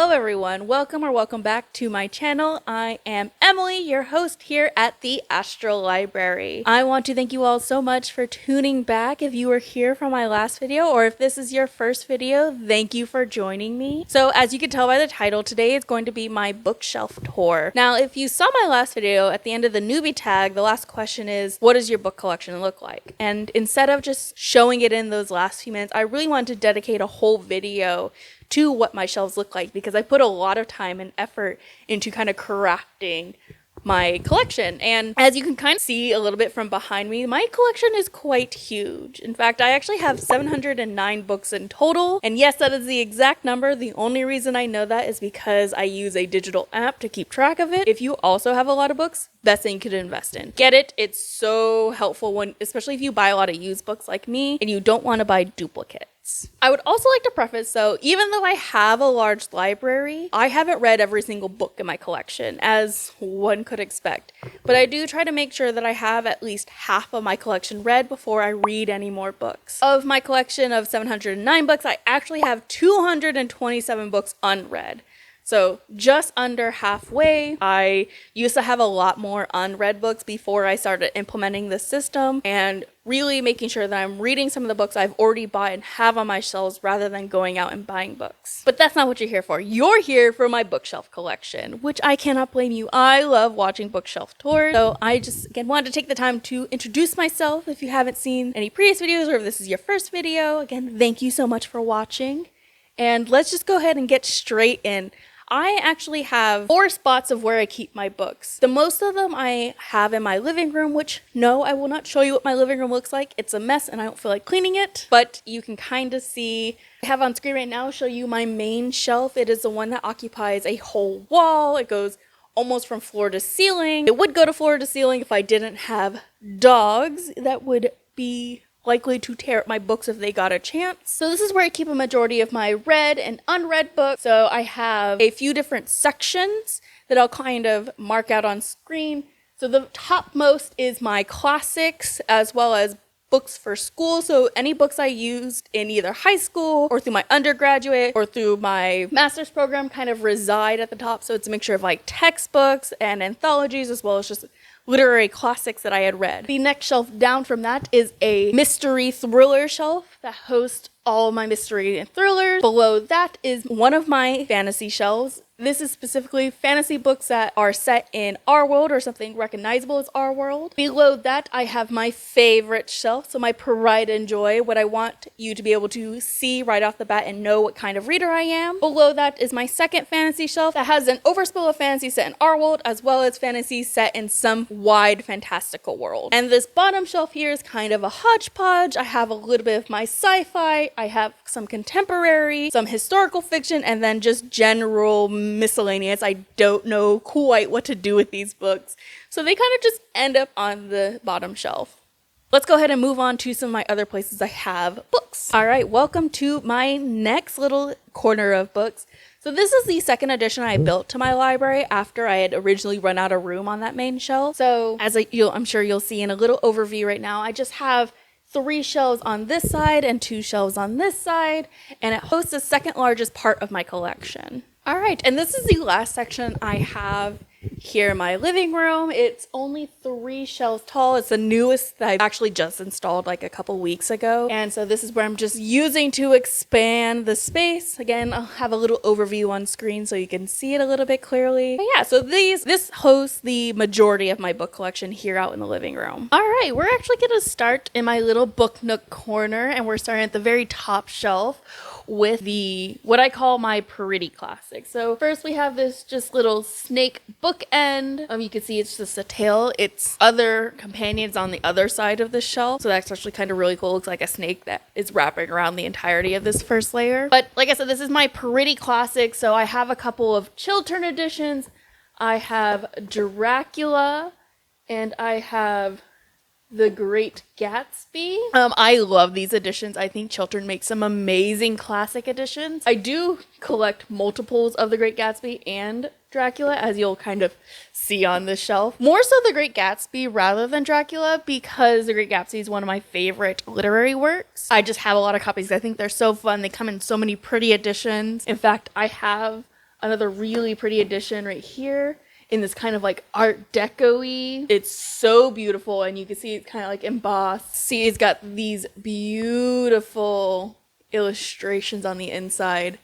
Hello everyone, welcome back to my channel. I am Emily, your host here at the Astral Library. I want to thank you all so much for tuning back. If you were here from my last video, or if this is your first video, thank you for joining me. So as you can tell by the title, today is going to be my bookshelf tour. Now, if you saw my last video, at the end of the newbie tag, the last question is, what does your book collection look like? And instead of just showing it in those last few minutes, I really wanted to dedicate a whole video to what my shelves look like, because I put a lot of time and effort into kind of crafting my collection. And as you can kind of see a little bit from behind me, my collection is quite huge. In fact, I actually have 709 books in total. And yes, that is the exact number. The only reason I know that is because I use a digital app to keep track of it. If you also have a lot of books, best thing you could invest in. Get it? It's so helpful when, especially if you buy a lot of used books like me and you don't want to buy duplicates. I would also like to preface, so even though I have a large library, I haven't read every single book in my collection, as one could expect. But I do try to make sure that I have at least half of my collection read before I read any more books. Of my collection of 709 books, I actually have 227 books unread. So just under halfway. I used to have a lot more unread books before I started implementing this system and really making sure that I'm reading some of the books I've already bought and have on my shelves rather than going out and buying books. But that's not what you're here for. You're here for my bookshelf collection, which I cannot blame you. I love watching bookshelf tours. So I just, again, wanted to take the time to introduce myself. If you haven't seen any previous videos or if this is your first video, again, thank you so much for watching. And let's just go ahead and get straight in. I actually have 4 spots of where I keep my books. The most of them I have in my living room, which no, I will not show you what my living room looks like. It's a mess and I don't feel like cleaning it, but you can kind of see. I have on screen right now, show you my main shelf. It is the one that occupies a whole wall. It goes almost from floor to ceiling. It would go to floor to ceiling if I didn't have dogs that would be likely to tear up my books if they got a chance. So this is where I keep a majority of my read and unread books. So I have a few different sections that I'll kind of mark out on screen. So the topmost is my classics as well as books for school. So any books I used in either high school or through my undergraduate or through my master's program kind of reside at the top. So it's a mixture of like textbooks and anthologies as well as just literary classics that I had read. The next shelf down from that is a mystery thriller shelf that hosts all my mystery and thrillers. Below that is one of my fantasy shelves. This is specifically fantasy books that are set in our world or something recognizable as our world. Below that, I have my favorite shelf, so my pride and joy, what I want you to be able to see right off the bat and know what kind of reader I am. Below that is my second fantasy shelf that has an overspill of fantasy set in our world as well as fantasy set in some wide fantastical world. And this bottom shelf here is kind of a hodgepodge. I have a little bit of my sci-fi, I have some contemporary, some historical fiction, and then just general miscellaneous. I don't know quite what to do with these books, so they kind of just end up on the bottom shelf. Let's go ahead and move on to some of my other places I have books. All right, welcome to my next little corner of books. So this is the second edition I built to my library after I had originally run out of room on that main shelf. So as I'm sure you'll see in a little overview right now, I just have 3 shelves on this side and 2 shelves on this side, and it hosts the second largest part of my collection. All right, and this is the last section I have here in my living room. It's only 3 shelves tall. It's the newest that I've actually just installed like a couple weeks ago. And so this is where I'm just using to expand the space. Again, I'll have a little overview on screen so you can see it a little bit clearly. But yeah, so this hosts the majority of my book collection here out in the living room. All right, we're actually going to start in my little book nook corner, and we're starting at the very top shelf with what I call my pretty classics. So first we have this just little snake bookend. You can see it's just a tail. Its other companions on the other side of the shelf. So that's actually kind of really cool. It looks like a snake that is wrapping around the entirety of this first layer. But like I said, this is my pretty classic. So I have a couple of Chiltern editions. I have Dracula and I have The Great Gatsby. I love these editions. I think Chiltern makes some amazing classic editions. I do collect multiples of The Great Gatsby and Dracula, as you'll kind of see on this shelf. More so The Great Gatsby rather than Dracula, because The Great Gatsby is one of my favorite literary works. I just have a lot of copies. I think they're so fun. They come in so many pretty editions. In fact, I have another really pretty edition right here in this kind of like art deco-y. It's so beautiful, and you can see it's kind of like embossed. See, it's got these beautiful illustrations on the inside.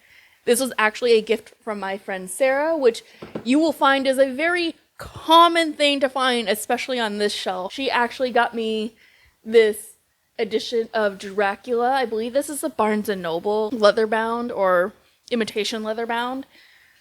This was actually a gift from my friend Sarah, which you will find is a very common thing to find, especially on this shelf. She actually got me this edition of Dracula. I believe this is a Barnes & Noble leather-bound or imitation leather-bound.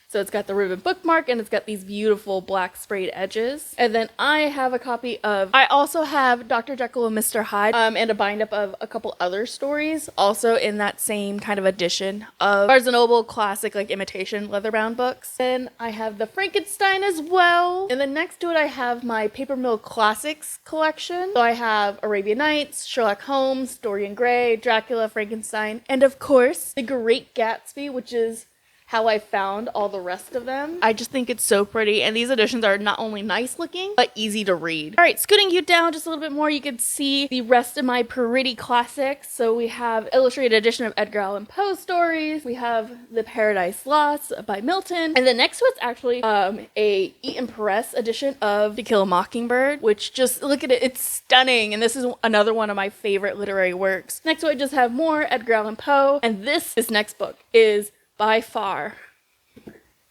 So it's got the ribbon bookmark, and it's got these beautiful black sprayed edges. And then I have a copy of, I also have Dr. Jekyll and Mr. Hyde, and a bind up of a couple other stories, also in that same kind of edition of Barnes & Noble classic, like imitation leather-bound books. Then I have the Frankenstein as well. And then next to it, I have my Paper Mill Classics collection. So I have Arabian Nights, Sherlock Holmes, Dorian Gray, Dracula, Frankenstein, and of course, The Great Gatsby, which is how I found all the rest of them. I just think it's so pretty, and these editions are not only nice looking, but easy to read. All right, scooting you down just a little bit more, you can see the rest of my pretty classics. So we have illustrated edition of Edgar Allan Poe stories. We have The Paradise Lost by Milton. And then next to it's actually a Eaton Press edition of To Kill a Mockingbird, which just, look at it, it's stunning. And this is another one of my favorite literary works. Next to it, I just have more Edgar Allan Poe. And this next book is by far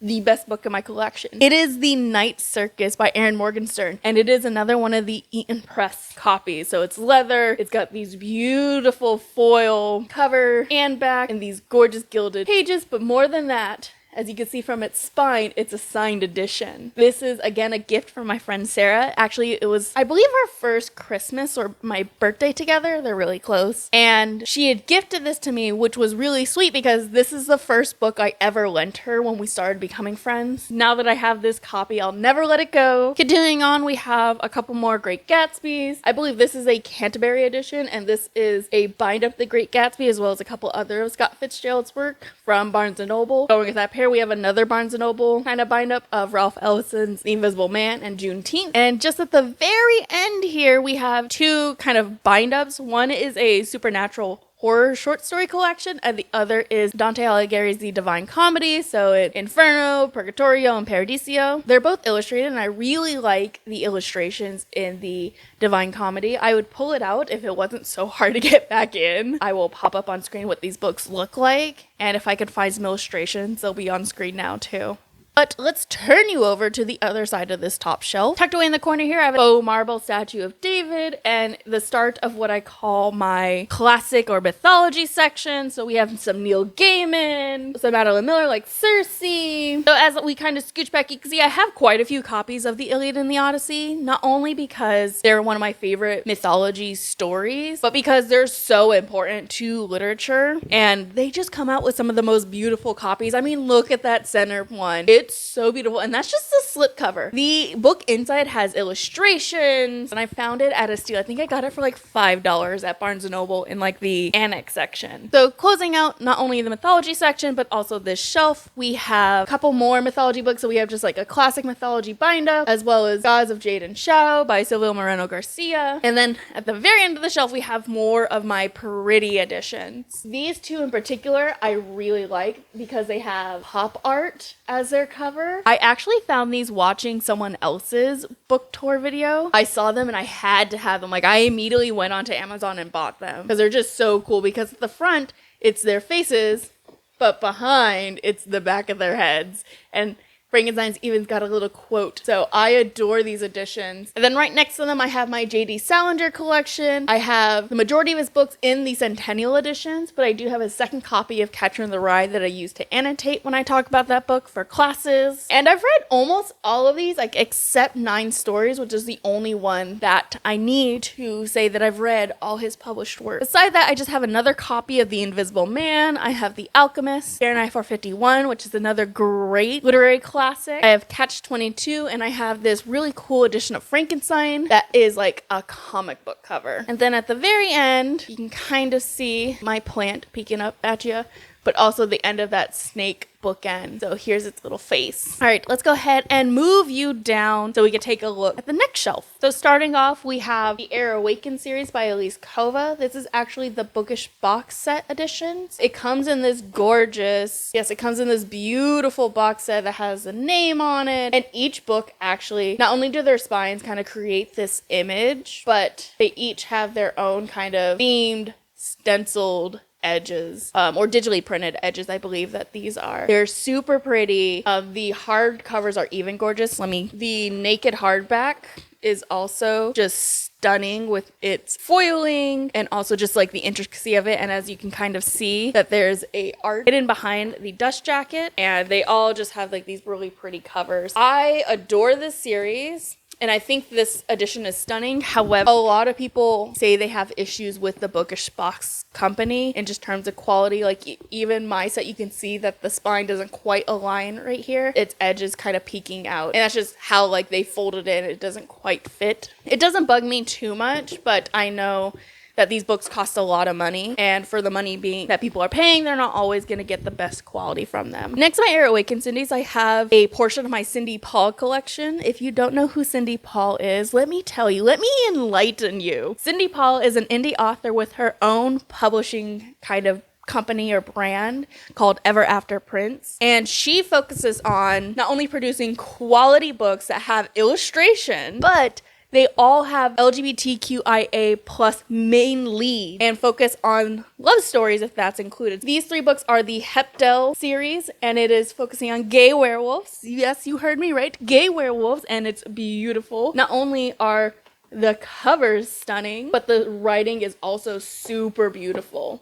the best book in my collection. It is The Night Circus by Erin Morgenstern, and it is another one of the Eaton Press copies. So it's leather, it's got these beautiful foil cover and back, and these gorgeous gilded pages, but more than that, as you can see from its spine, it's a signed edition. This is, again, a gift from my friend Sarah. Actually, it was, I believe, our first Christmas or my birthday together. They're really close. And she had gifted this to me, which was really sweet because this is the first book I ever lent her when we started becoming friends. Now that I have this copy, I'll never let it go. Continuing on, we have a couple more Great Gatsbys. I believe this is a Canterbury edition, and this is a bind up The Great Gatsby, as well as a couple other of Scott Fitzgerald's work from Barnes & Noble. Going with that pair, we have another Barnes & Noble kind of bind up of Ralph Ellison's The Invisible Man and Juneteenth. And just at the very end here, we have two kind of bind ups. One is a supernatural horror short story collection, and the other is Dante Alighieri's The Divine Comedy. So it's Inferno, Purgatorio, and Paradiso. They're both illustrated, and I really like the illustrations in the Divine Comedy. I would pull it out if it wasn't so hard to get back in. I will pop up on screen what these books look like, and if I could find some illustrations, they'll be on screen now too. But let's turn you over to the other side of this top shelf. Tucked away in the corner here, I have a faux marble statue of David and the start of what I call my classic or mythology section. So we have some Neil Gaiman, some Madeline Miller like Circe. So as we kind of scooch back, you can see I have quite a few copies of the Iliad and the Odyssey, not only because they're one of my favorite mythology stories, but because they're so important to literature. And they just come out with some of the most beautiful copies. I mean, look at that center one. It's so beautiful, and that's just the slipcover. The book inside has illustrations, and I found it at a steal. I think I got it for like $5 at Barnes & Noble in like the annex section. So closing out not only the mythology section, but also this shelf, we have a couple more mythology books. So we have just like a classic mythology bind-up, as well as Gods of Jade and Shadow by Silvio Moreno Garcia. And then at the very end of the shelf, we have more of my pretty editions. These two in particular, I really like because they have pop art as their cover. I actually found these watching someone else's book tour video. I saw them and I had to have them. Like, I immediately went onto Amazon and bought them because they're just so cool, because at the front it's their faces, but behind it's the back of their heads. And Frankenstein's even got a little quote. So I adore these editions. And then right next to them, I have my J.D. Salinger collection. I have the majority of his books in the Centennial editions, but I do have a second copy of Catcher in the Rye that I use to annotate when I talk about that book for classes. And I've read almost all of these, like except 9 Stories, which is the only one that I need to say that I've read all his published work. Beside that, I just have another copy of The Invisible Man. I have The Alchemist, Fahrenheit 451, which is another great literary classic. I have Catch-22, and I have this really cool edition of Frankenstein that is like a comic book cover. And then at the very end, you can kind of see my plant peeking up at you. but also the end of that snake bookend. So here's its little face. All right, let's go ahead and move you down so we can take a look at the next shelf. So starting off, we have the Air Awaken series by Elise Kova. This is actually the bookish box set editions. It comes in this gorgeous, yes, it comes in this beautiful box set that has a name on it. And each book actually, not only do their spines kind of create this image, but they each have their own kind of themed, stenciled edges, or digitally printed edges, I believe that these are. They're super pretty. The hard covers are even gorgeous. The naked hardback is also just stunning with its foiling and also just like the intricacy of it. And as you can kind of see that there's a art hidden behind the dust jacket, and they all just have like these really pretty covers. I adore this series. And I think this edition is stunning. However, a lot of people say they have issues with the bookish box company in just terms of quality. Like even my set, you can see that the spine doesn't quite align right here. Its edge is kind of peeking out. And that's just how like they folded it. It doesn't quite fit. It doesn't bug me too much, but I know that these books cost a lot of money, and for the money being that people are paying, they're not always going to get the best quality from them. Next on my Air Awaken Cindy's, I have a portion of my Cindy Paul collection. If you don't know who Cindy Paul is, let me tell you, let me enlighten you. Cindy Paul is an indie author with her own publishing kind of company or brand called Ever After Prince, and she focuses on not only producing quality books that have illustration, but they all have LGBTQIA plus main lead and focus on love stories if that's included. These 3 books are the Hepdell series, and it is focusing on gay werewolves. Yes, you heard me right. Gay werewolves, and it's beautiful. Not only are the covers stunning, but the writing is also super beautiful.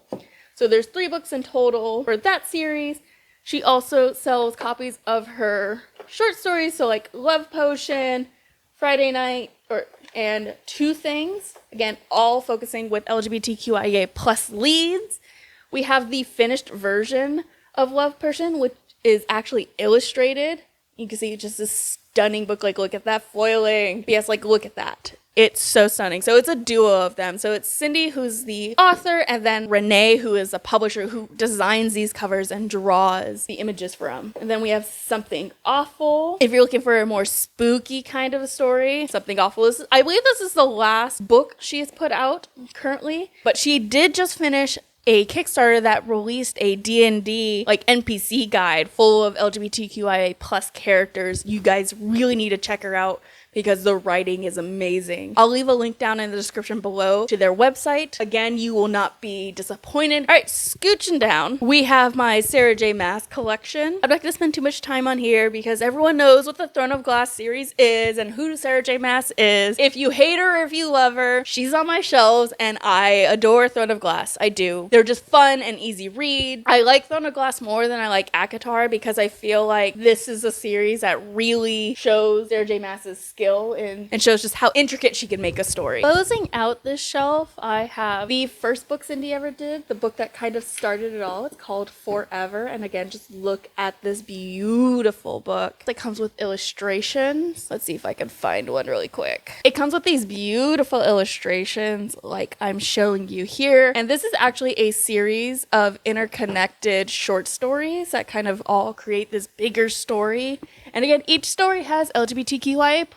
So there's 3 books in total for that series. She also sells copies of her short stories, so like Love Potion, Friday Night, and 2 Things, again, all focusing with LGBTQIA plus leads. We have the finished version of Love Potion, which is actually illustrated. You can see just this stunning book. Like, look at that foiling. Yes, like, look at that. It's so stunning. So it's a duo of them. So it's Cindy, who's the author, and then Renee, who is a publisher who designs these covers and draws the images for them. And then we have Something Awful. If you're looking for a more spooky kind of a story, Something Awful is, I believe this is the last book she has put out currently, but she did just finish a Kickstarter that released a D&D like NPC guide full of LGBTQIA plus characters. You guys really need to check her out because the writing is amazing. I'll leave a link down in the description below to their website. Again, you will not be disappointed. All right, scooching down, we have my Sarah J. Maas collection. I'm not going to spend too much time on here because everyone knows what the Throne of Glass series is and who Sarah J. Maas is. If you hate her or if you love her, she's on my shelves, and I adore Throne of Glass. I do. They're just fun and easy read. I like Throne of Glass more than I like ACOTAR because I feel like this is a series that really shows Sarah J. Maas's skill and shows just how intricate she can make a story. Closing out this shelf, I have the first book Cindy ever did, the book that kind of started it all. It's called Forever, and again, just look at this beautiful book. It comes with illustrations. Let's see if I can find one really quick. It comes with these beautiful illustrations like I'm showing you here, and this is actually a series of interconnected short stories that kind of all create this bigger story. And again, each story has LGBTQIA+.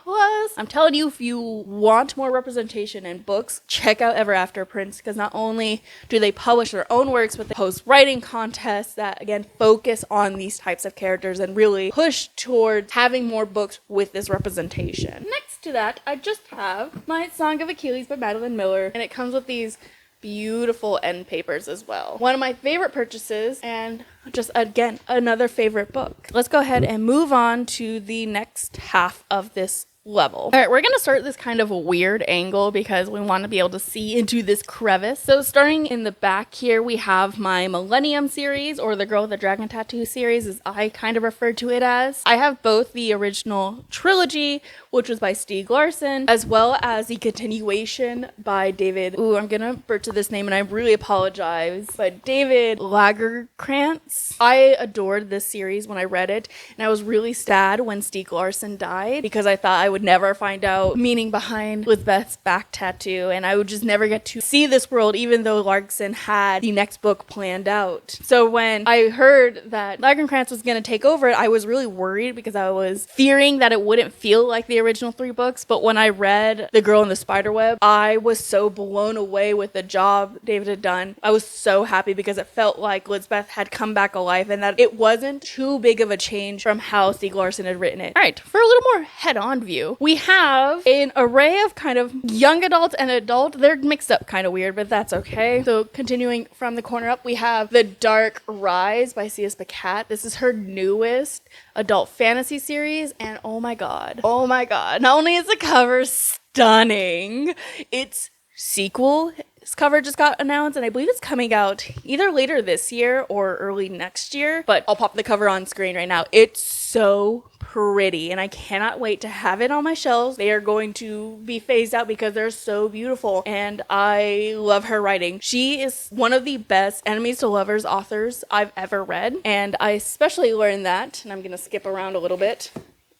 I'm telling you, if you want more representation in books, check out Ever After Prince, because not only do they publish their own works, but they host writing contests that, again, focus on these types of characters and really push towards having more books with this representation. Next to that, I just have my Song of Achilles by Madeline Miller, and it comes with these beautiful end papers as well. One of my favorite purchases, and just again another favorite book. Let's go ahead and move on to the next half of this level. All right, we're gonna start this kind of a weird angle because we want to be able to see into this crevice. So starting in the back here, we have my Millennium series, or the Girl with the Dragon Tattoo series, as I kind of refer to it as. I have both the original trilogy, which was by Stieg Larsson, as well as the continuation by David, I'm gonna butcher this name and I really apologize, but David Lagerkrantz. I adored this series when I read it, and I was really sad when Stieg Larsson died because I thought I would never find out meaning behind Lisbeth's back tattoo, and I would just never get to see this world, even though Largson had the next book planned out. So when I heard that Lagerkrantz was going to take over it, I was really worried because I was fearing that it wouldn't feel like the original 3 books. But when I read The Girl in the Spiderweb, I was so blown away with the job David had done. I was so happy because it felt like Lisbeth had come back alive and that it wasn't too big of a change from how Stieg Larsson had written it. All right, for a little more head-on view, we have an array of kind of young adult and adult. They're mixed up kind of weird, but that's okay. So continuing from the corner up, we have The Dark Rise by C.S. Pacat. This is her newest adult fantasy series, and oh my god, not only is the cover stunning, its sequel cover just got announced, and I believe it's coming out either later this year or early next year, but I'll pop the cover on screen right now. It's so pretty, and I cannot wait to have it on my shelves. They are going to be phased out because they're so beautiful, and I love her writing. She is one of the best enemies to lovers authors I've ever read, and I especially learned that, and I'm gonna skip around a little bit,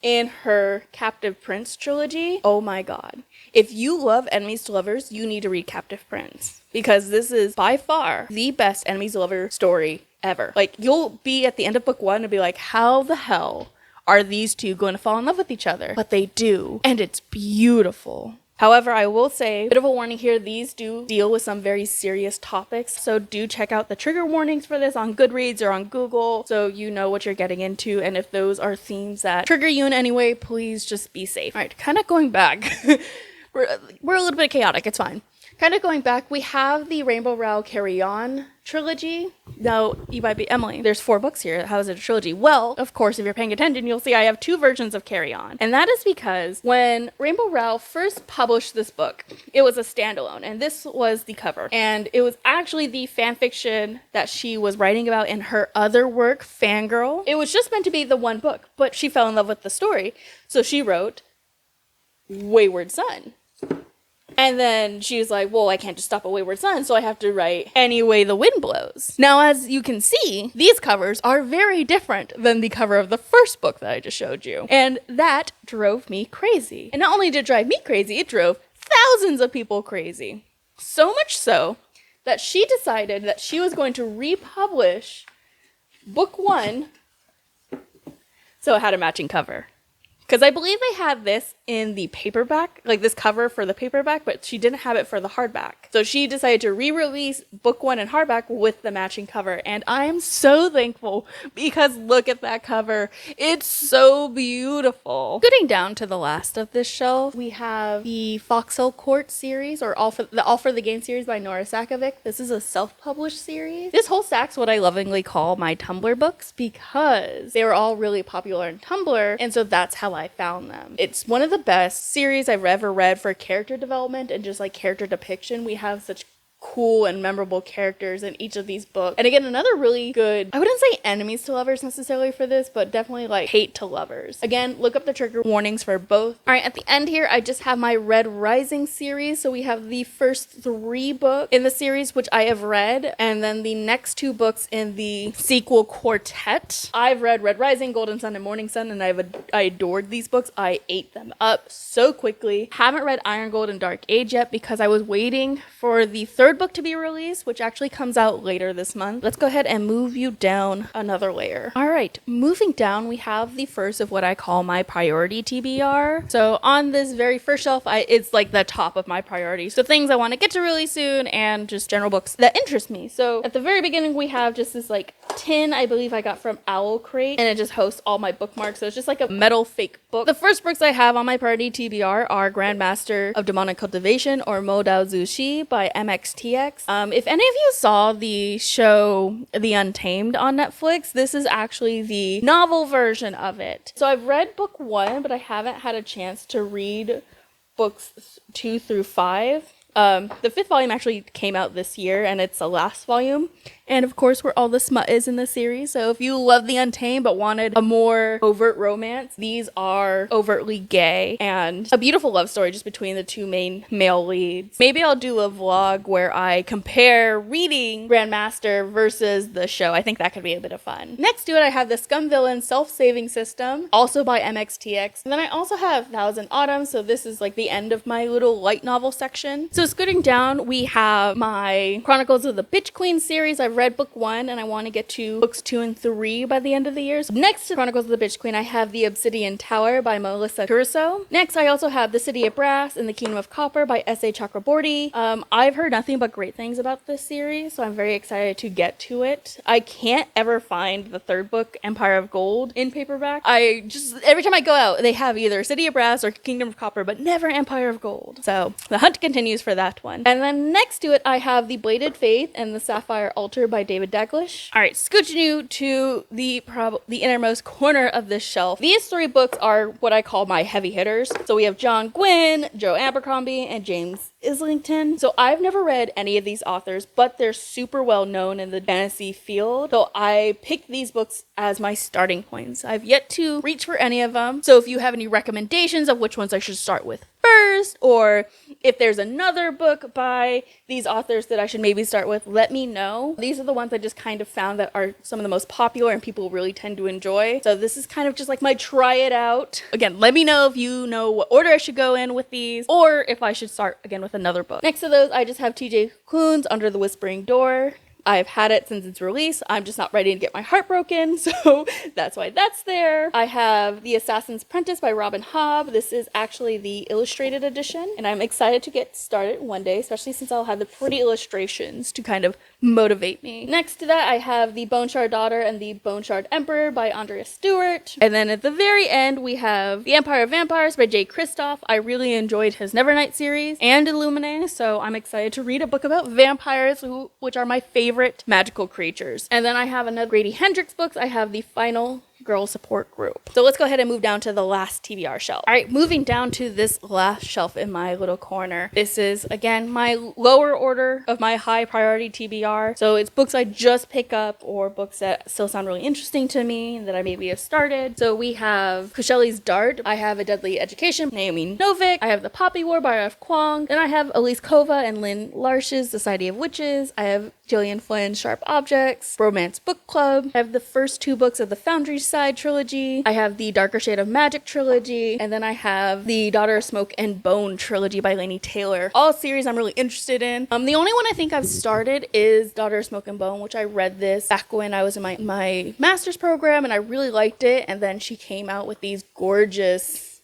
in her Captive Prince trilogy. Oh my god. If you love enemies to lovers, you need to read Captive Prince, because this is by far the best enemies to lover story ever. Like, you'll be at the end of book 1 and be like, how the hell are these two going to fall in love with each other? But they do, and it's beautiful. However, I will say, bit of a warning here, these do deal with some very serious topics, so do check out the trigger warnings for this on Goodreads or on Google so you know what you're getting into, and if those are themes that trigger you in any way, please just be safe. Alright, kind of going back. We're a little bit chaotic, it's fine. Kind of going back, we have the Rainbow Rowell Carry On trilogy. Now, you might be, Emily, there's 4 books here. How is it a trilogy? Well, of course, if you're paying attention, you'll see I have 2 versions of Carry On. And that is because when Rainbow Rowell first published this book, it was a standalone, and this was the cover. And it was actually the fan fiction that she was writing about in her other work, Fangirl. It was just meant to be the one book, but she fell in love with the story. So she wrote Wayward Son. And then she was like, well, I can't just stop a Wayward Son, so I have to write Any Way the Wind Blows. Now, as you can see, these covers are very different than the cover of the first book that I just showed you. And that drove me crazy. And not only did it drive me crazy, it drove thousands of people crazy. So much so that she decided that she was going to republish book 1 so it had a matching cover. Because I believe they had this in the paperback, like this cover for the paperback, but she didn't have it for the hardback. So she decided to re-release book 1 in hardback with the matching cover. And I am so thankful because look at that cover. It's so beautiful. Getting down to the last of this shelf, we have the Foxhole Court series, or All for the Game series by Nora Sakovic. This is a self-published series. This whole stack's what I lovingly call my Tumblr books because they were all really popular in Tumblr, and so that's how I found them. It's one of the best series I've ever read for character development and just like character depiction. We have such cool and memorable characters in each of these books. And again, another really good, I wouldn't say enemies to lovers necessarily for this, but definitely like hate to lovers. Again, look up the trigger warnings for both. All right, at the end here, I just have my Red Rising series. So we have the first 3 books in the series, which I have read, and then the next 2 books in the sequel quartet. I've read Red Rising, Golden Sun, and Morning Sun, and I adored these books. I ate them up so quickly. Haven't read Iron Gold and Dark Age yet because I was waiting for the 3rd book to be released, which actually comes out later this month. Let's go ahead and move you down another layer. All right, moving down, we have the first of what I call my priority TBR. So on this very first shelf, it's like the top of my priorities. So things I want to get to really soon and just general books that interest me. So at the very beginning, we have just this like tin I believe I got from Owl Crate, and it just hosts all my bookmarks. So it's just like a metal fake book. The first books I have on my priority TBR are Grandmaster of Demonic Cultivation, or Mo Dao Zushi by MXTX. If any of you saw the show The Untamed on Netflix, this is actually the novel version of it. So I've read book 1, but I haven't had a chance to read books 2 through 5. The 5th volume actually came out this year, and it's the last volume. and of course where all the smut is in the series. So if you love the Untamed but wanted a more overt romance, these are overtly gay and a beautiful love story just between the two main male leads. Maybe I'll do a vlog where I compare reading Grandmaster versus the show. I think that could be a bit of fun. Next to it, I have the Scum Villain Self-Saving System, also by MXTX. And then I also have Thousand Autumns, so this is like the end of my little light novel section. So scooting down, we have my Chronicles of the Bitch Queen series. I've read book 1 and I want to get to books 2 and 3 by the end of the year. So next to Chronicles of the Bitch Queen, I have The Obsidian Tower by Melissa Curso. Next, I also have The City of Brass and the Kingdom of Copper by S.A. Chakraborty. I've heard nothing but great things about this series, so I'm very excited to get to it. I can't ever find the third book, Empire of Gold, in paperback. Every time I go out, they have either City of Brass or Kingdom of Copper, but never Empire of Gold. So the hunt continues for that one. And then next to it, I have The Bladed Faith and the Sapphire Altar by David Daglish. All right, scooching you to the innermost corner of this shelf. These 3 books are what I call my heavy hitters. So we have John Gwynne, Joe Abercrombie, and James Islington. So I've never read any of these authors, but they're super well known in the fantasy field. So I picked these books as my starting points. I've yet to reach for any of them. So if you have any recommendations of which ones I should start with first, or if there's another book by these authors that I should maybe start with, let me know. These are the ones I just kind of found that are some of the most popular and people really tend to enjoy. So this is kind of just like my try it out. Again, let me know if you know what order I should go in with these, or if I should start again with another book. Next to those, I just have TJ Klune's Under the Whispering Door. I've had it since its release. I'm just not ready to get my heart broken, so that's why that's there. I have The Assassin's Apprentice by Robin Hobb. This is actually the illustrated edition, and I'm excited to get started one day, especially since I'll have the pretty illustrations to kind of motivate me. Next to that, I have The Bone Shard Daughter and The Bone Shard Emperor by Andrea Stewart. And then at the very end, we have The Empire of Vampires by Jay Kristoff. I really enjoyed his Nevernight series and Illuminae, so I'm excited to read a book about vampires, which are my favorite magical creatures. And then I have another Grady Hendrix books. I have The Final Girl Support Group. So let's go ahead and move down to the last TBR shelf. All right, moving down to this last shelf in my little corner. This is, again, my lower order of my high priority TBR. So it's books I just pick up or books that still sound really interesting to me that I maybe have started. So we have Kushelli's Dart. I have A Deadly Education, Naomi Novik. I have The Poppy War by R.F. Kuang. Then I have Elise Kova and Lynn Larsh's Society of Witches. I have Gillian Flynn's Sharp Objects, Romance Book Club. I have the first 2 books of the Foundry Side trilogy. I have the Darker Shade of Magic trilogy. And then I have the Daughter of Smoke and Bone trilogy by Laini Taylor. All series I'm really interested in. The only one I think I've started is Daughter of Smoke and Bone, which I read this back when I was in my master's program and I really liked it. And then she came out with these gorgeous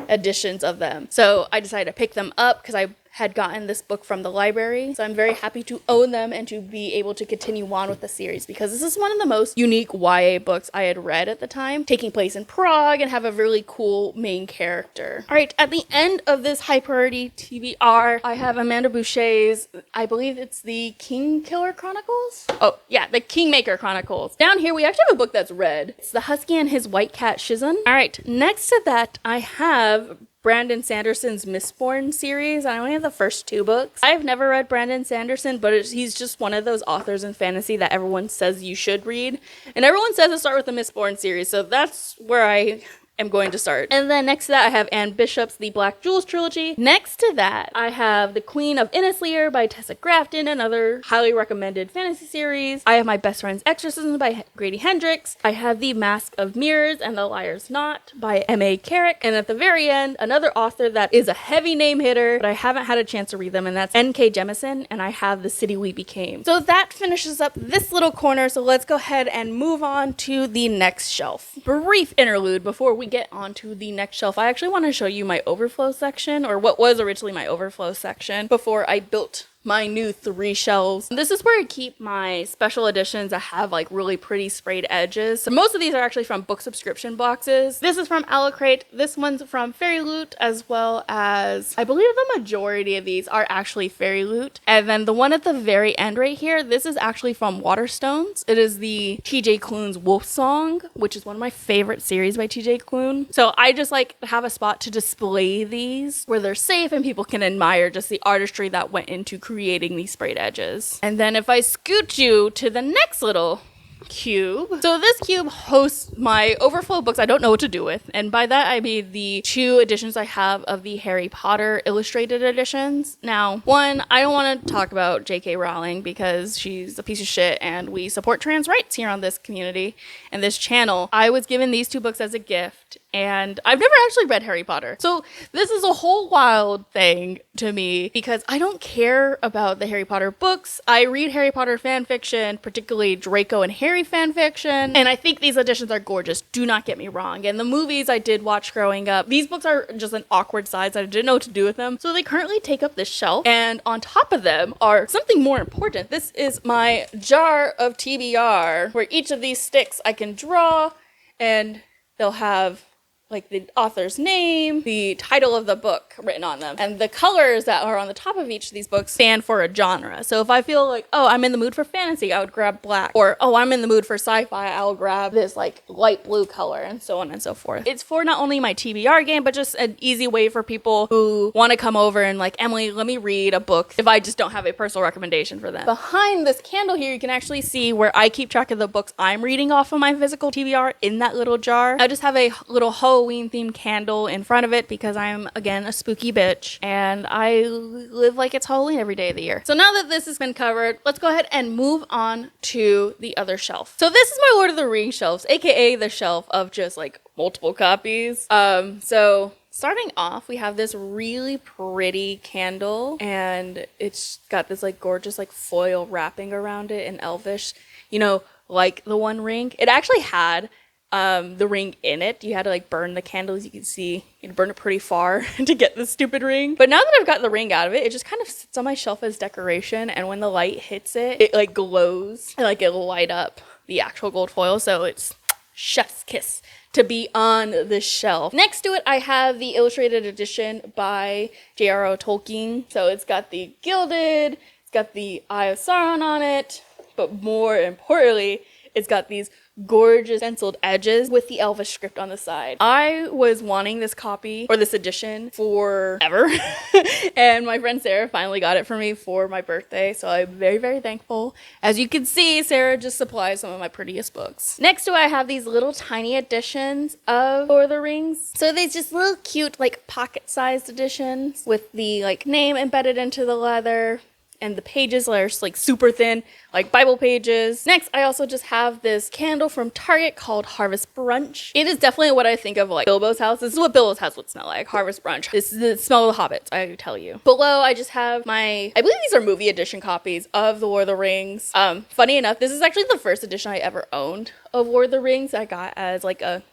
editions of them. So I decided to pick them up because I had gotten this book from the library. So I'm very happy to own them and to be able to continue on with the series because this is one of the most unique YA books I had read at the time, taking place in Prague and have a really cool main character. All right, at the end of this high priority TBR, I have Amanda Boucher's, I believe it's the Kingkiller Chronicles? Oh, yeah, the Kingmaker Chronicles. Down here, we actually have a book that's red. It's The Husky and His White Cat Shizen. All right, next to that, I have Brandon Sanderson's Mistborn series. I only have the first 2 books. I've never read Brandon Sanderson, but he's just one of those authors in fantasy that everyone says you should read. And everyone says to start with the Mistborn series, so that's where I am going to start. And then next to that, I have Anne Bishop's The Black Jewels trilogy. Next to that, I have The Queen of Innisleer by Tessa Grafton, another highly recommended fantasy series. I have My Best Friend's Exorcism by Grady Hendrix. I have The Mask of Mirrors and the Liar's Knot by M.A. Carrick. And at the very end, another author that is a heavy name hitter, but I haven't had a chance to read them, and that's N.K. Jemisin, and I have The City We Became. So that finishes up this little corner, so let's go ahead and move on to the next shelf. Brief interlude before we get onto the next shelf. I actually want to show you my overflow section, or what was originally my overflow section before I built my new 3 shelves. This is where I keep my special editions that have like really pretty sprayed edges. So most of these are actually from book subscription boxes. This is from Alacrate. This one's from Fairy Loot, as well as I believe the majority of these are actually Fairy Loot. And then the one at the very end right here, this is actually from Waterstones. It is the TJ Klune's Wolf Song, which is one of my favorite series by TJ Klune. So I just like have a spot to display these where they're safe and people can admire just the artistry that went into creating creating these sprayed edges. And then if I scoot you to the next little cube. So this cube hosts my overflow books I don't know what to do with. And by that I mean the 2 editions I have of the Harry Potter illustrated editions. Now, one, I don't want to talk about J.K. Rowling because she's a piece of shit and we support trans rights here on this community and this channel. I was given these 2 books as a gift and I've never actually read Harry Potter. So this is a whole wild thing to me because I don't care about the Harry Potter books. I read Harry Potter fan fiction, particularly Draco and Harry fan fiction, and I think these editions are gorgeous. Do not get me wrong. And the movies I did watch growing up, these books are just an awkward size. I didn't know what to do with them. So they currently take up this shelf, and on top of them are something more important. This is my jar of TBR, where each of these sticks I can draw, and they'll have like the author's name, the title of the book written on them, and the colors that are on the top of each of these books stand for a genre. So if I feel like, oh, I'm in the mood for fantasy, I would grab black, or oh, I'm in the mood for sci-fi, I'll grab this like light blue color, and so on and so forth. It's for not only my TBR game, but just an easy way for people who want to come over and like, Emily, let me read a book if I just don't have a personal recommendation for them. Behind this candle here, you can actually see where I keep track of the books I'm reading off of my physical TBR in that little jar. I just have a little Halloween themed candle in front of it because I'm, again, a spooky bitch and I live like it's Halloween every day of the year. So now that this has been covered, let's go ahead and move on to the other shelf. So this is my Lord of the Rings shelves, aka the shelf of just like multiple copies. So starting off, we have this really pretty candle and it's got this like gorgeous like foil wrapping around it in Elvish, you know, like the One Ring. It actually had the ring in it. You had to like burn the candle. As you can see, you burn it pretty far to get this stupid ring. But now that I've got the ring out of it, it just kind of sits on my shelf as decoration, and when the light hits it, it like glows and like it'll light up the actual gold foil. So it's chef's kiss to be on the shelf. Next to it, I have the illustrated edition by J.R.R. Tolkien. So it's got the gilded, it's got the Eye of Sauron on it, but more importantly, it's got these gorgeous stenciled edges with the Elvish script on the side. I was wanting this copy or this edition forever and my friend Sarah finally got it for me for my birthday, so I'm very, very thankful. As you can see, Sarah just supplies some of my prettiest books. Next to it, I have these little tiny editions of Lord of the Rings. So these just little cute like pocket-sized editions with the like name embedded into the leather, and the pages are just like super thin, like Bible pages. Next, I also just have this candle from Target called Harvest Brunch. It is definitely what I think of like Bilbo's house. This is what Bilbo's house would smell like, Harvest Brunch. This is the smell of the hobbits, I tell you. Below, I just have I believe these are movie edition copies of The Lord of the Rings. Funny enough, this is actually the first edition I ever owned of Lord of the Rings. I got as like a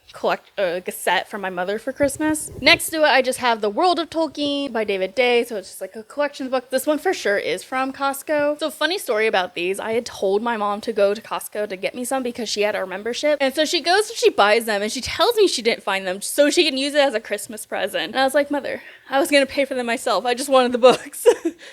set from my mother for Christmas. Next to it, I just have The World of Tolkien by David Day. So it's just like a collection book. This one for sure is from Costco. So funny story about these. I had told my mom to go to Costco to get me some because she had our membership. And so she goes and she buys them and she tells me she didn't find them so she can use it as a Christmas present. And I was like, Mother, I was going to pay for them myself. I just wanted the books.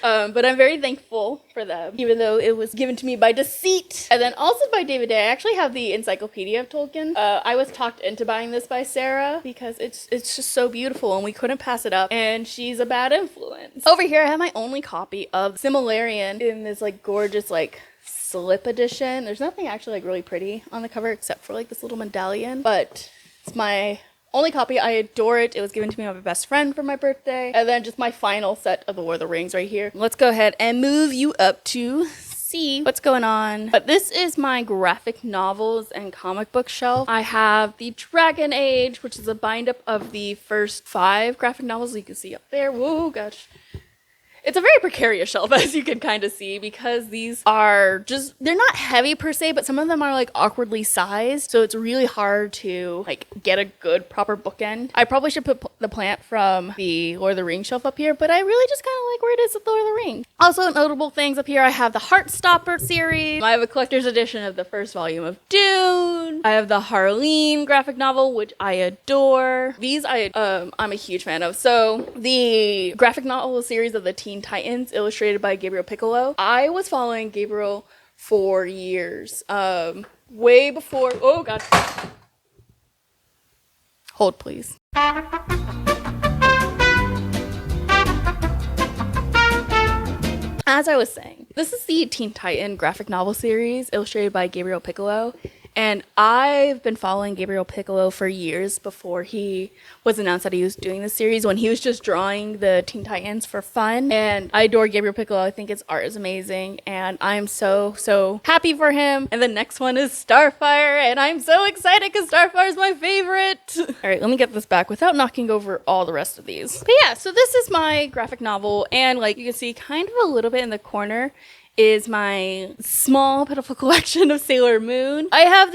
But I'm very thankful for them, even though it was given to me by deceit. And then also by David Day, I actually have the Encyclopedia of Tolkien. I was talked into buying this by Sarah because it's just so beautiful and we couldn't pass it up, and she's a bad influence. Over here I have my only copy of Silmarillion in this like gorgeous like slip edition. There's nothing actually like really pretty on the cover except for like this little medallion, but it's my only copy. I adore it. It was given to me by my best friend for my birthday. And then just my final set of The Lord of the Rings right here. Let's go ahead and move you up to see what's going on. But this is my graphic novels and comic book shelf. I have the Dragon Age, which is a bind up of the first 5 graphic novels you can see up there. Whoa, gosh. It's a very precarious shelf, as you can kind of see, because these are just, they're not heavy per se, but some of them are like awkwardly sized. So it's really hard to like get a good proper bookend. I probably should put the plant from the Lord of the Rings shelf up here, but I really just kind of like where it is with Lord of the Rings. Also notable things up here, I have the Heartstopper series. I have a collector's edition of the first volume of Dune. I have the Harleen graphic novel, which I adore. These I'm a huge fan of. So the graphic novel series of the Teen Titans, illustrated by Gabriel Piccolo. I was following Gabriel for years. Way before, oh god. Hold please. as I was saying, this is the Teen Titan graphic novel series illustrated by Gabriel Piccolo. And I've been following Gabriel Piccolo for years before he was announced that he was doing this series, when he was just drawing the Teen Titans for fun. And I adore Gabriel Piccolo. I think his art is amazing. And I'm so happy for him. And the next one is Starfire. And I'm so excited because Starfire is my favorite. All right, let me get this back without knocking over all the rest of these. But yeah, so this is my graphic novel. And like you can see kind of a little bit in the corner is my small pitiful collection of Sailor Moon. I have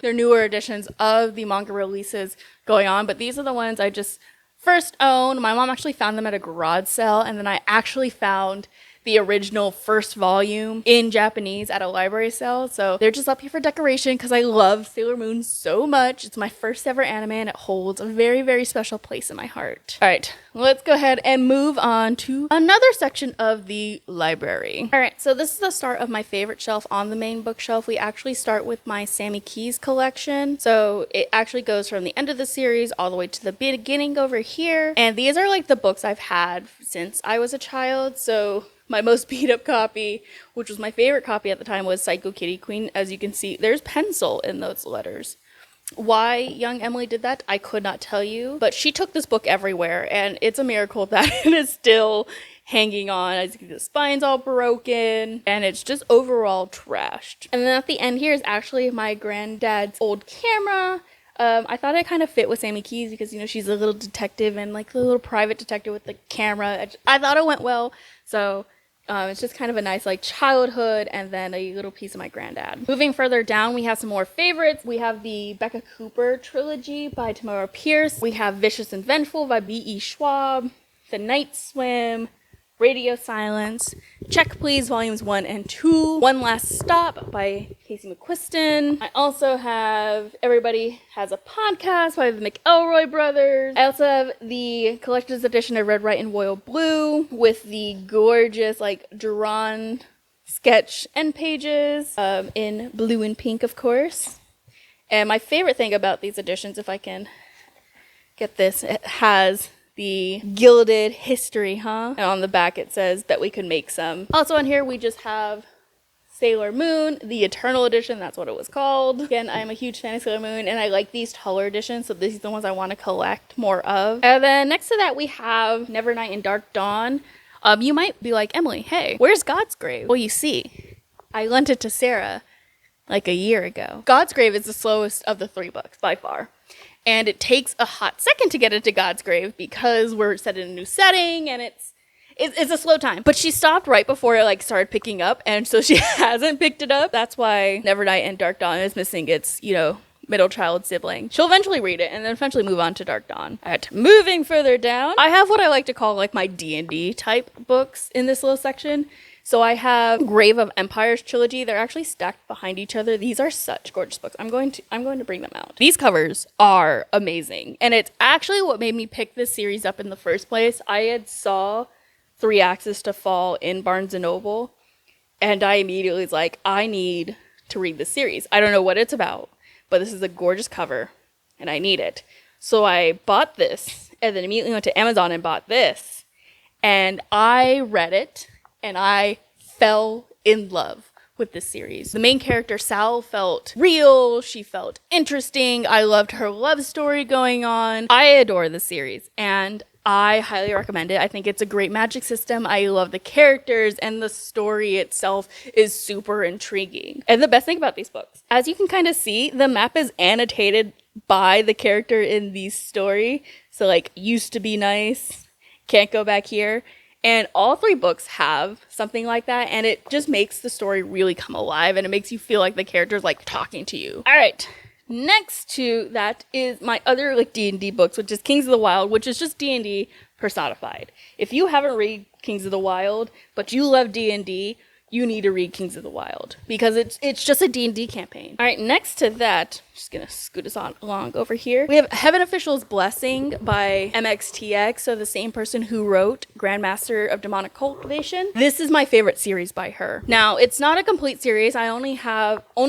their newer editions of the manga releases going on, but these are the ones I just first owned. My mom actually found them at a garage sale, and then I actually found the original first volume in Japanese at a library sale. So they're just up here for decoration because I love Sailor Moon so much. It's my first ever anime and it holds a very special place in my heart. All right, let's go ahead and move on to another section of the library. All right, so this is the start of my favorite shelf on the main bookshelf. We actually start with my Sammy Keys collection. So it actually goes from the end of the series all the way to the beginning over here. And these are like the books I've had since I was a child. So my most beat up copy, which was my favorite copy at the time, was Psycho Kitty Queen. As you can see, there's pencil in those letters. Why young Emily did that, I could not tell you. But she took this book everywhere, and it's a miracle that it is still hanging on. As you can see, the spine's all broken, and it's just overall trashed. And then at the end here is actually my granddad's old camera. I thought it kind of fit with Sammy Keys because, you know, she's a little detective and like a little private detective with the camera. I thought it went well. So it's just kind of a nice like childhood and then a little piece of my granddad. Moving further down, we have some more favorites. We have the Becca Cooper trilogy by Tamora Pierce. We have Vicious and Vengeful by B.E. Schwab. The Night Swim. Radio Silence, Check Please Volumes 1 and 2, One Last Stop by Casey McQuiston. I also have Everybody Has a Podcast by the McElroy brothers. I also have the collector's edition of Red, White, and Royal Blue with the gorgeous like drawn sketch end pages in blue and pink, of course. And my favorite thing about these editions, if I can get this, it has the gilded history, And on the back it says that we could make some. Also on here we just have Sailor Moon, the Eternal Edition, that's what it was called. Again, I'm a huge fan of Sailor Moon and I like these taller editions, so these are the ones I want to collect more of. And then next to that we have Nevernight and Dark Dawn. You might be like, Emily, hey, where's God's Grave? Well, you see, I lent it to Sarah like a year ago. God's Grave is the slowest of the 3 books by far. And it takes a hot second to get into God's Grave because we're set in a new setting and it's a slow time. But she stopped right before it like started picking up, and so she hasn't picked it up. That's why Nevernight and Dark Dawn is missing its, you know, middle child sibling. She'll eventually read it and then eventually move on to Dark Dawn. All right, moving further down, I have what I like to call like my D&D type books in this little section. So I have Grave of Empires trilogy. They're actually stacked behind each other. These are such gorgeous books. I'm going to bring them out. These covers are amazing. And it's actually what made me pick this series up in the first place. I had saw 3 Axes to Fall in Barnes & Noble. And I immediately was like, I need to read this series. I don't know what it's about, but this is a gorgeous cover and I need it. So I bought this and then immediately went to Amazon and bought this. And I read it. And I fell in love with this series. The main character, Sal, felt real. She felt interesting. I loved her love story going on. I adore this series, and I highly recommend it. I think it's a great magic system. I love the characters, and the story itself is super intriguing. And the best thing about these books, as you can kind of see, the map is annotated by the character in the story. So, like, used to be nice, can't go back here. And all 3 books have something like that, and it just makes the story really come alive, and it makes you feel like the character's like talking to you. All right, next to that is my other like D&D books, which is Kings of the Wild, which is just D&D personified. If you haven't read Kings of the Wild, but you love D&D, you need to read Kings of the Wild because it's just a D&D campaign. All right, next to that, just gonna scoot us on along over here. We have Heaven Official's Blessing by MXTX, so the same person who wrote Grandmaster of Demonic Cultivation. This is my favorite series by her. Now, it's not a complete series. I only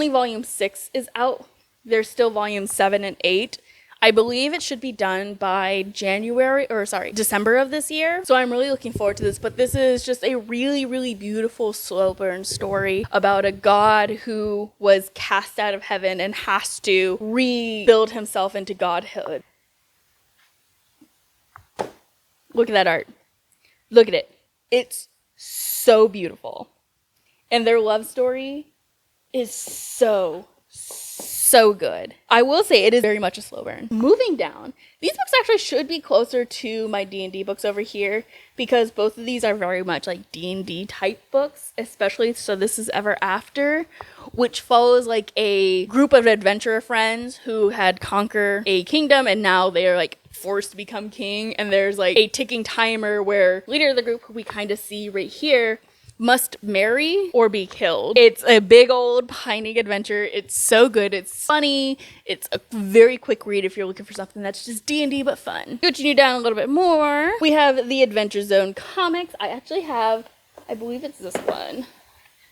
volume 6 is out. There's still volumes 7 and 8. I believe it should be done by December of this year. So I'm really looking forward to this. But this is just a really, really beautiful slow burn story about a god who was cast out of heaven and has to rebuild himself into godhood. Look at that art. Look at it. It's so beautiful. And their love story is so good. I will say it is very much a slow burn. Moving down, these books actually should be closer to my D&D books over here because both of these are very much like D&D type books, especially So This Is Ever After, which follows like a group of adventurer friends who had conquered a kingdom and now they're like forced to become king, and there's like a ticking timer where leader of the group, who we kind of see right here, must marry or be killed. It's a big old pining adventure. It's so good. It's funny. It's a very quick read if you're looking for something that's just D&D but fun. Continue down a little bit more. We have the Adventure Zone comics. I actually have, I believe it's this one,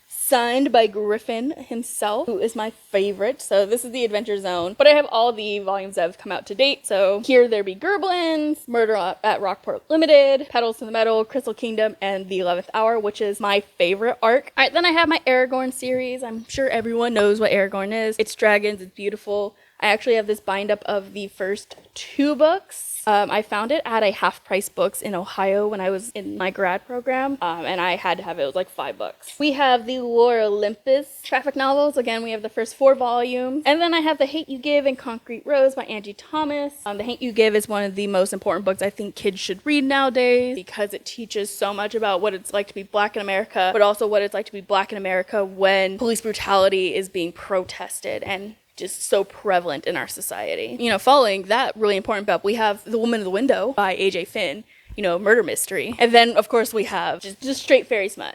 signed by Griffin himself, who is my favorite. So this is the Adventure Zone, but I have all the volumes that have come out to date. So Here There Be Gerblins, Murder at Rockport Limited, Petals to the Metal, Crystal Kingdom, and The 11th Hour, which is my favorite arc. All right, then I have my Aragorn series. I'm sure everyone knows what Aragorn is. It's dragons, it's beautiful. I actually have this bind up of the first 2 books. I found it at a Half Price Books in Ohio when I was in my grad program, and I had to have it. It was like $5. We have the Lore Olympus graphic novels. Again, we have the first 4 volumes. And then I have The Hate You Give and Concrete Rose by Angie Thomas. The Hate You Give is one of the most important books I think kids should read nowadays because it teaches so much about what it's like to be Black in America, but also what it's like to be Black in America when police brutality is being protested and just so prevalent in our society. You know, following that really important book, we have The Woman in the Window by A.J. Finn, you know, murder mystery. And then, of course, we have just straight fairy smut.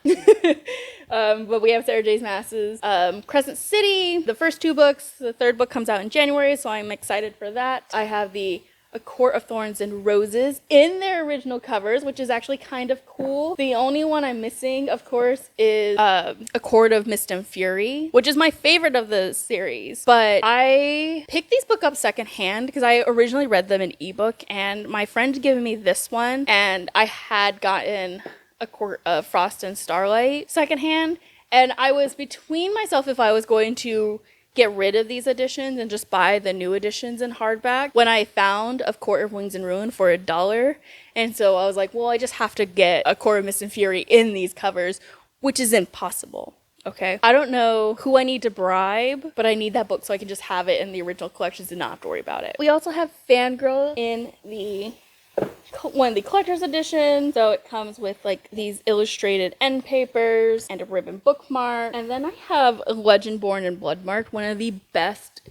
But we have Sarah J's Masses, Crescent City, the first 2 books. The 3rd book comes out in January, so I'm excited for that. I have the A Court of Thorns and Roses in their original covers, which is actually kind of cool. The only one I'm missing, of course, is A Court of Mist and Fury, which is my favorite of the series. But I picked these books up secondhand because I originally read them in ebook, and my friend gave me this one, and I had gotten A Court of Frost and Starlight secondhand, and I was between myself if I was going to get rid of these editions and just buy the new editions in hardback when I found A Court of Wings and Ruin for $1. And so I was like, well, I just have to get A Court of Mist and Fury in these covers, which is impossible. Okay. I don't know who I need to bribe, but I need that book so I can just have it in the original collections and not have to worry about it. We also have Fangirl in one of the collector's edition, so it comes with like these illustrated end papers and a ribbon bookmark. And then I have Legendborn and Bloodmarked, one of the best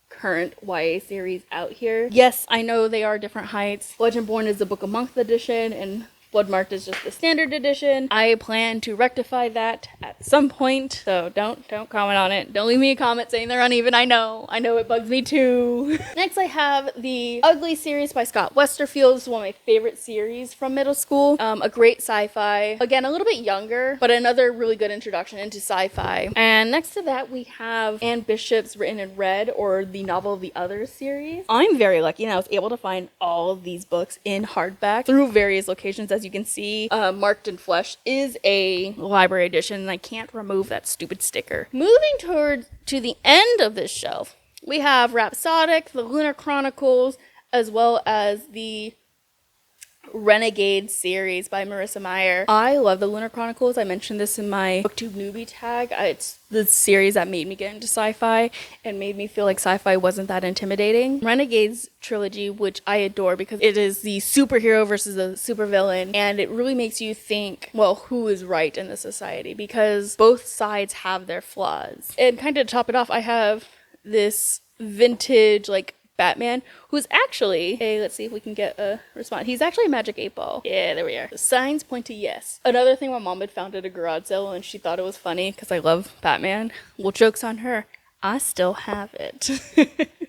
current YA series out here. Yes, I know they are different heights. Legendborn is the Book of Month edition, and Bloodmarked is just the standard edition. I plan to rectify that at some point, so don't comment on it. Don't leave me a comment saying they're uneven. I know it bugs me too. Next, I have the Ugly series by Scott Westerfield. This is one of my favorite series from middle school. A great sci-fi. Again, a little bit younger, but another really good introduction into sci-fi. And next to that, we have Anne Bishop's Written in Red, or the Novel of the Others series. I'm very lucky, and I was able to find all of these books in hardback through various locations. As you can see, Marked in Flesh is a library edition, and I can't remove that stupid sticker. Moving to the end of this shelf, we have Rhapsodic, the Lunar Chronicles, as well as the Renegade series by Marissa Meyer. I love the Lunar Chronicles. I mentioned this in my BookTube newbie tag. It's the series that made me get into sci-fi and made me feel like sci-fi wasn't that intimidating. Renegade's trilogy, which I adore because it is the superhero versus the supervillain, and it really makes you think, well, who is right in the society? Because both sides have their flaws. And kind of to top it off, I have this vintage, like, Batman, who's actually let's see if we can get a response. He's actually a Magic 8-Ball. Yeah, there we are. The signs point to yes. Another thing my mom had found at a garage sale, and she thought it was funny because I love Batman. Well, joke's on her. I still have it.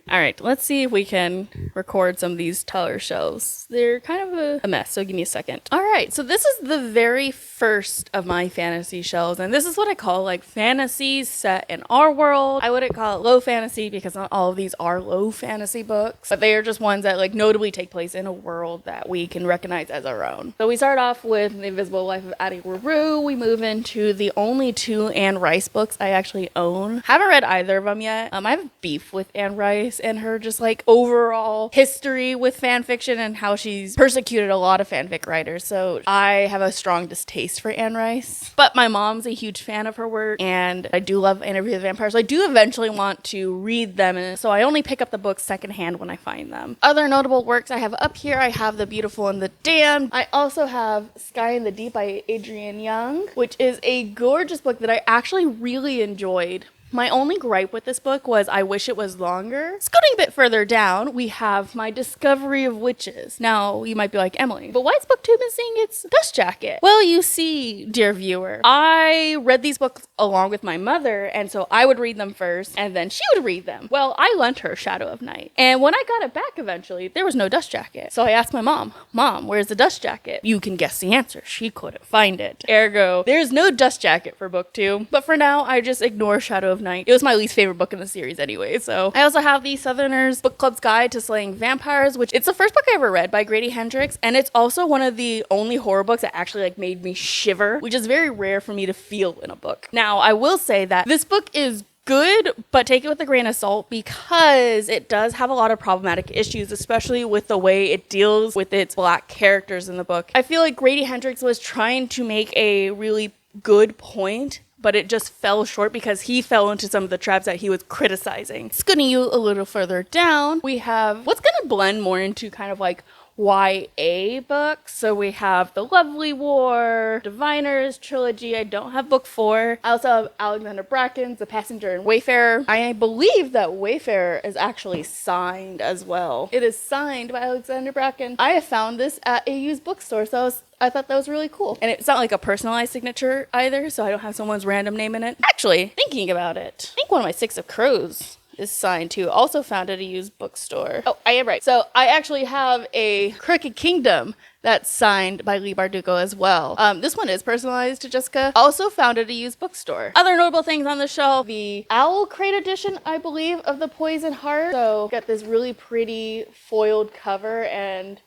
All right, let's see if we can record some of these taller shelves. They're kind of a mess, so give me a second. All right, so this is the very first of my fantasy shelves, and this is what I call like fantasies set in our world. I wouldn't call it low fantasy because not all of these are low fantasy books, but they are just ones that like notably take place in a world that we can recognize as our own. So we start off with The Invisible Life of Addie LaRue. We move into the only two Anne Rice books I actually own. Haven't read either of them yet. I have beef with Anne Rice and her just like overall history with fan fiction and how she's persecuted a lot of fanfic writers. So I have a strong distaste for Anne Rice. But my mom's a huge fan of her work, and I do love Interview with the Vampire, so I do eventually want to read them, and so I only pick up the books secondhand when I find them. Other notable works I have up here, I have The Beautiful and the Damned. I also have Sky in the Deep by Adrienne Young, which is a gorgeous book that I actually really enjoyed. My only gripe with this book was I wish it was longer. Scooting a bit further down, we have My Discovery of Witches. Now, you might be like, Emily, but why is book 2 missing its dust jacket? Well, you see, dear viewer, I read these books along with my mother, and so I would read them first, and then she would read them. Well, I lent her Shadow of Night, and when I got it back eventually, there was no dust jacket. So I asked my mom, where's the dust jacket? You can guess the answer. She couldn't find it. Ergo, there's no dust jacket for book 2, but for now, I just ignore Shadow of Night. It was my least favorite book in the series anyway, so. I also have the Southerners Book Club's Guide to Slaying Vampires, which it's the first book I ever read by Grady Hendrix, and it's also one of the only horror books that actually like made me shiver, which is very rare for me to feel in a book. Now, I will say that this book is good, but take it with a grain of salt because it does have a lot of problematic issues, especially with the way it deals with its Black characters in the book. I feel like Grady Hendrix was trying to make a really good point, but it just fell short because he fell into some of the traps that he was criticizing. Scooting you a little further down, we have what's going to blend more into kind of like YA books. So we have The Lovely War, Diviners trilogy. I don't have book 4. I also have Alexander Bracken's The Passenger and Wayfarer. I believe that Wayfarer is actually signed as well. It is signed by Alexander Bracken. I have found this at a used bookstore, so I thought that was really cool. And it's not like a personalized signature either, so I don't have someone's random name in it. Actually, thinking about it, I think one of my Six of Crows is signed too. Also found at a used bookstore. Oh, I am right. So I actually have a Crooked Kingdom that's signed by Leigh Bardugo as well. This one is personalized to Jessica. Also found at a used bookstore. Other notable things on the shelf, the Owl Crate edition, I believe, of The Poison Heart. So got this really pretty foiled cover and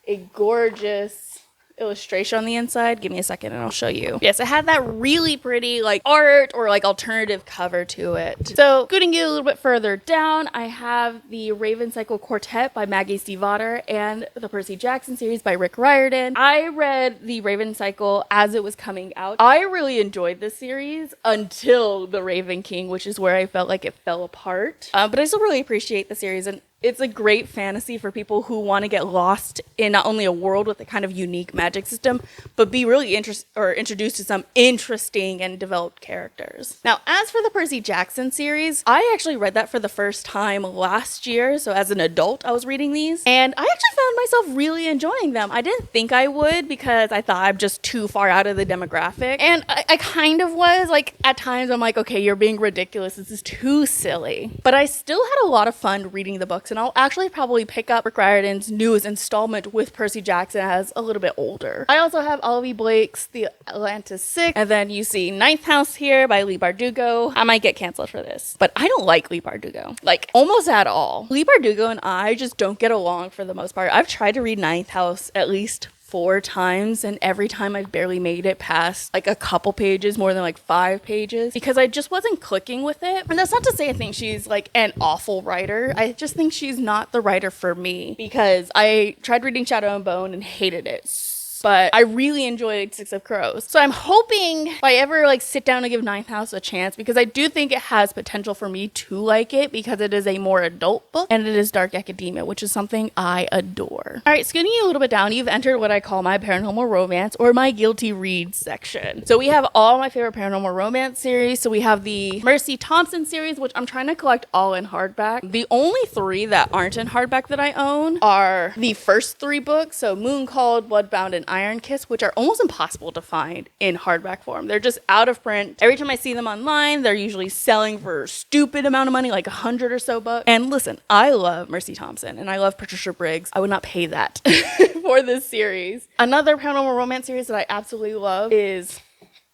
a gorgeous illustration on the inside. Give me a second and I'll show you. Yes, it had that really pretty like art or like alternative cover to it. So scooting you a little bit further down, I have the Raven Cycle Quartet by Maggie Stiefvater and the Percy Jackson series by Rick Riordan. I read the Raven Cycle as it was coming out. I really enjoyed this series until the Raven King, which is where I felt like it fell apart. But I still really appreciate the series, and it's a great fantasy for people who want to get lost in not only a world with a kind of unique magic system, but be really introduced to some interesting and developed characters. Now, as for the Percy Jackson series, I actually read that for the first time last year. So as an adult, I was reading these, and I actually found myself really enjoying them. I didn't think I would because I thought I'm just too far out of the demographic. And I kind of was. Like, at times I'm like, okay, you're being ridiculous. This is too silly. But I still had a lot of fun reading the books, and I'll actually probably pick up Rick Riordan's newest installment with Percy Jackson as a little bit older. I also have Olivia Blake's The Atlantis 6, and then you see Ninth House here by Leigh Bardugo. I might get canceled for this, but I don't like Leigh Bardugo, like almost at all. Leigh Bardugo and I just don't get along for the most part. I've tried to read Ninth House at least 4 times, and every time I've barely made it past like a couple pages, more than like 5 pages, because I just wasn't clicking with it. And that's not to say I think she's like an awful writer. I just think she's not the writer for me, because I tried reading Shadow and Bone and hated it. But I really enjoyed Six of Crows. So I'm hoping if I ever like sit down and give Ninth House a chance, because I do think it has potential for me to like it, because it is a more adult book and it is dark academia, which is something I adore. All right, scooting you a little bit down, you've entered what I call my paranormal romance or my guilty read section. So we have all my favorite paranormal romance series. So we have the Mercy Thompson series, which I'm trying to collect all in hardback. The only 3 that aren't in hardback that I own are the first 3 books. So Moon Called, Bloodbound, and Iron Kiss, which are almost impossible to find in hardback form. They're just out of print. Every time I see them online, they're usually selling for a stupid amount of money, like $100 or so bucks. And listen, I love Mercy Thompson and I love Patricia Briggs. I would not pay that for this series. Another paranormal romance series that I absolutely love is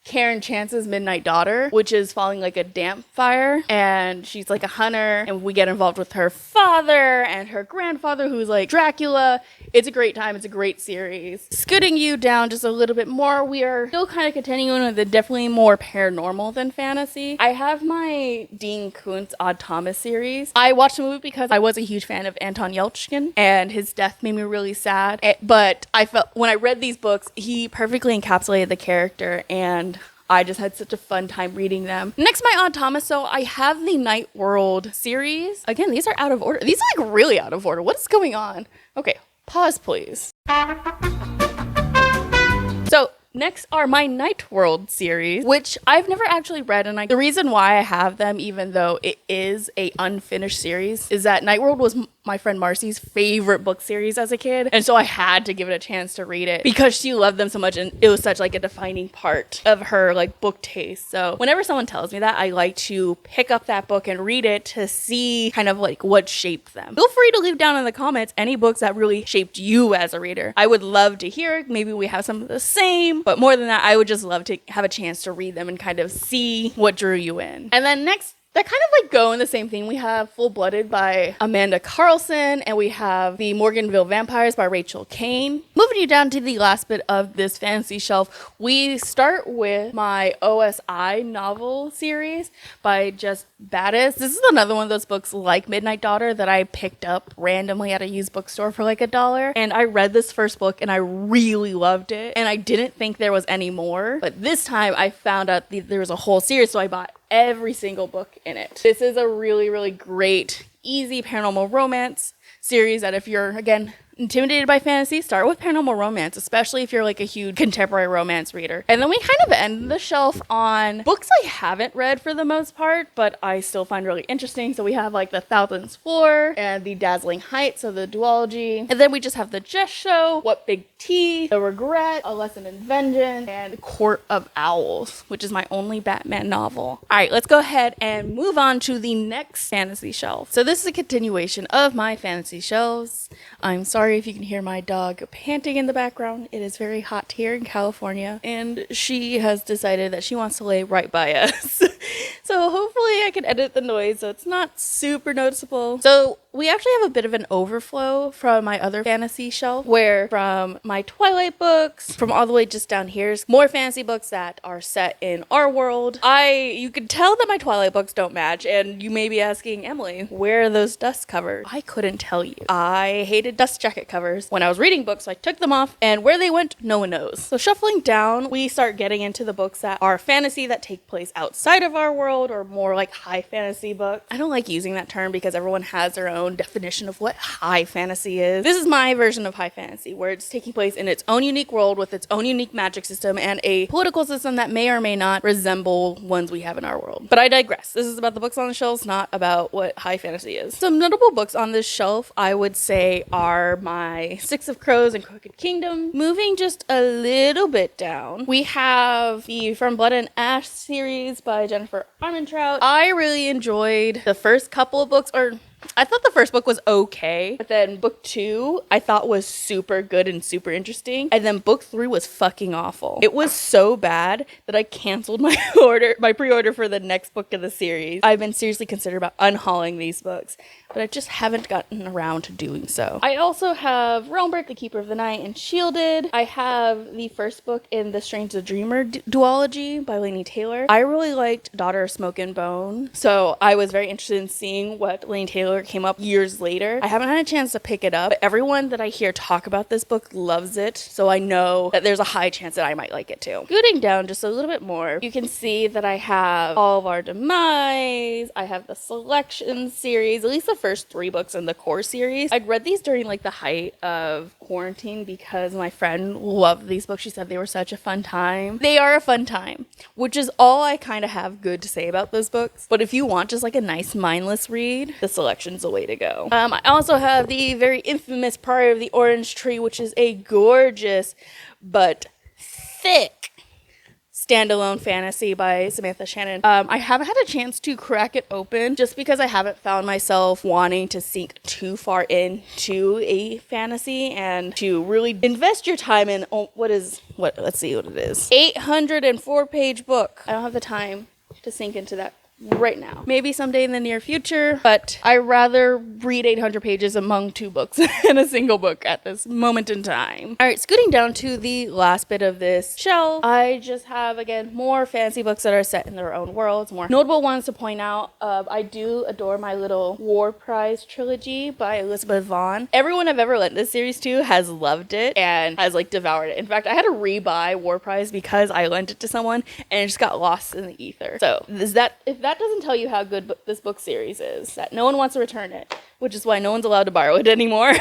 Karen Chance's Midnight Daughter, which is following like a damp fire, and she's like a hunter, and we get involved with her father and her grandfather who's like Dracula. It's a great time. It's a great series. Scooting you down just a little bit more, we are still kind of continuing with the definitely more paranormal than fantasy. I have my Dean Koontz Odd Thomas series. I watched the movie because I was a huge fan of Anton Yelchin, and his death made me really sad. But I felt when I read these books, he perfectly encapsulated the character, and I just had such a fun time reading them. Next, my Odd Thomas. So I have the Night World series. Again, these are out of order. These are like really out of order. What is going on? Okay, pause please. So next are my Night World series, which I've never actually read, and the reason why I have them, even though it is a unfinished series, is that Night World was my friend Marcy's favorite book series as a kid, and so I had to give it a chance to read it because she loved them so much, and it was such like a defining part of her like book taste. So whenever someone tells me that, I like to pick up that book and read it to see kind of like what shaped them. Feel free to leave down in the comments any books that really shaped you as a reader. I would love to hear. Maybe we have some of the same, but more than that, I would just love to have a chance to read them and kind of see what drew you in. And then next, that kind of like go in the same thing. We have Full Blooded by Amanda Carlson, and we have The Morganville Vampires by Rachel Kane. Moving you down to the last bit of this fantasy shelf, we start with my OSI novel series by Just Baddest. This is another one of those books like Midnight Daughter that I picked up randomly at a used bookstore for like $1. And I read this first book and I really loved it. And I didn't think there was any more. But this time I found out there was a whole series, so I bought every single book in it. This is a really, really great, easy paranormal romance series that if you're, again, intimidated by fantasy, start with paranormal romance, especially if you're like a huge contemporary romance reader. And then we kind of end the shelf on books I haven't read for the most part, but I still find really interesting. So we have like The Thousandth Floor and The Dazzling Heights, so the duology. And then we just have The Just Show, What Big Tea, The Regret, A Lesson in Vengeance, and Court of Owls, which is my only Batman novel. All right, let's go ahead and move on to the next fantasy shelf. So this is a continuation of my fantasy shelves. I'm sorry if you can hear my dog panting in the background. It is very hot here in California, and she has decided that she wants to lay right by us. So hopefully I can edit the noise so it's not super noticeable. So we actually have a bit of an overflow from my other fantasy shelf, where from my Twilight books, from all the way just down here, more fantasy books that are set in our world. You could tell that my Twilight books don't match, and you may be asking, Emily, where are those dust covers? I couldn't tell you. I hated dust jacket covers when I was reading books, so I took them off, and where they went, no one knows. So shuffling down, we start getting into the books that are fantasy that take place outside of our world, or more like high fantasy books. I don't like using that term because everyone has their own definition of what high fantasy is. This is my version of high fantasy, where it's taking place in its own unique world with its own unique magic system and a political system that may or may not resemble ones we have in our world. But I digress. This is about the books on the shelves, not about what high fantasy is. Some notable books on this shelf, I would say, are my Six of Crows and Crooked Kingdom. Moving just a little bit down, we have the From Blood and Ash series by Jennifer Armentrout. I really enjoyed the first couple of books, or I thought the first book was okay, but then book 2 I thought was super good and super interesting, and then book 3 was fucking awful. It was so bad that I canceled my pre-order for the next book of the series. I've been seriously considering about unhauling these books, but I just haven't gotten around to doing so. I also have Realmbreak, The Keeper of the Night, and Shielded. I have the first book in the Strange the Dreamer duology by Laini Taylor. I really liked Daughter of Smoke and Bone, so I was very interested in seeing what Laini Taylor came up years later. I haven't had a chance to pick it up, but everyone that I hear talk about this book loves it, so I know that there's a high chance that I might like it too. Scooting down just a little bit more, you can see that I have All of Our Demise, I have the Selection series, at least the first 3 books in the core series. I'd read these during like the height of quarantine because my friend loved these books. She said they were such a fun time. They are a fun time, which is all I kind of have good to say about those books. But if you want just like a nice mindless read, the Selection collection's the way to go. I also have the very infamous Pride of the Orange Tree, which is a gorgeous but thick standalone fantasy by Samantha Shannon. I haven't had a chance to crack it open just because I haven't found myself wanting to sink too far into a fantasy and to really invest your time in let's see what it is. 804 page book. I don't have the time to sink into that right now. Maybe someday in the near future, but I rather read 800 pages among 2 books than a single book at this moment in time. All right, scooting down to the last bit of this shelf, I just have, again, more fantasy books that are set in their own worlds, more notable ones to point out. I do adore my little War Prize trilogy by Elizabeth Vaughn. Everyone I've ever lent this series to has loved it and has like devoured it. In fact, I had to rebuy War Prize because I lent it to someone and it just got lost in the ether. So if that doesn't tell you how good this book series is, that no one wants to return it, which is why no one's allowed to borrow it anymore.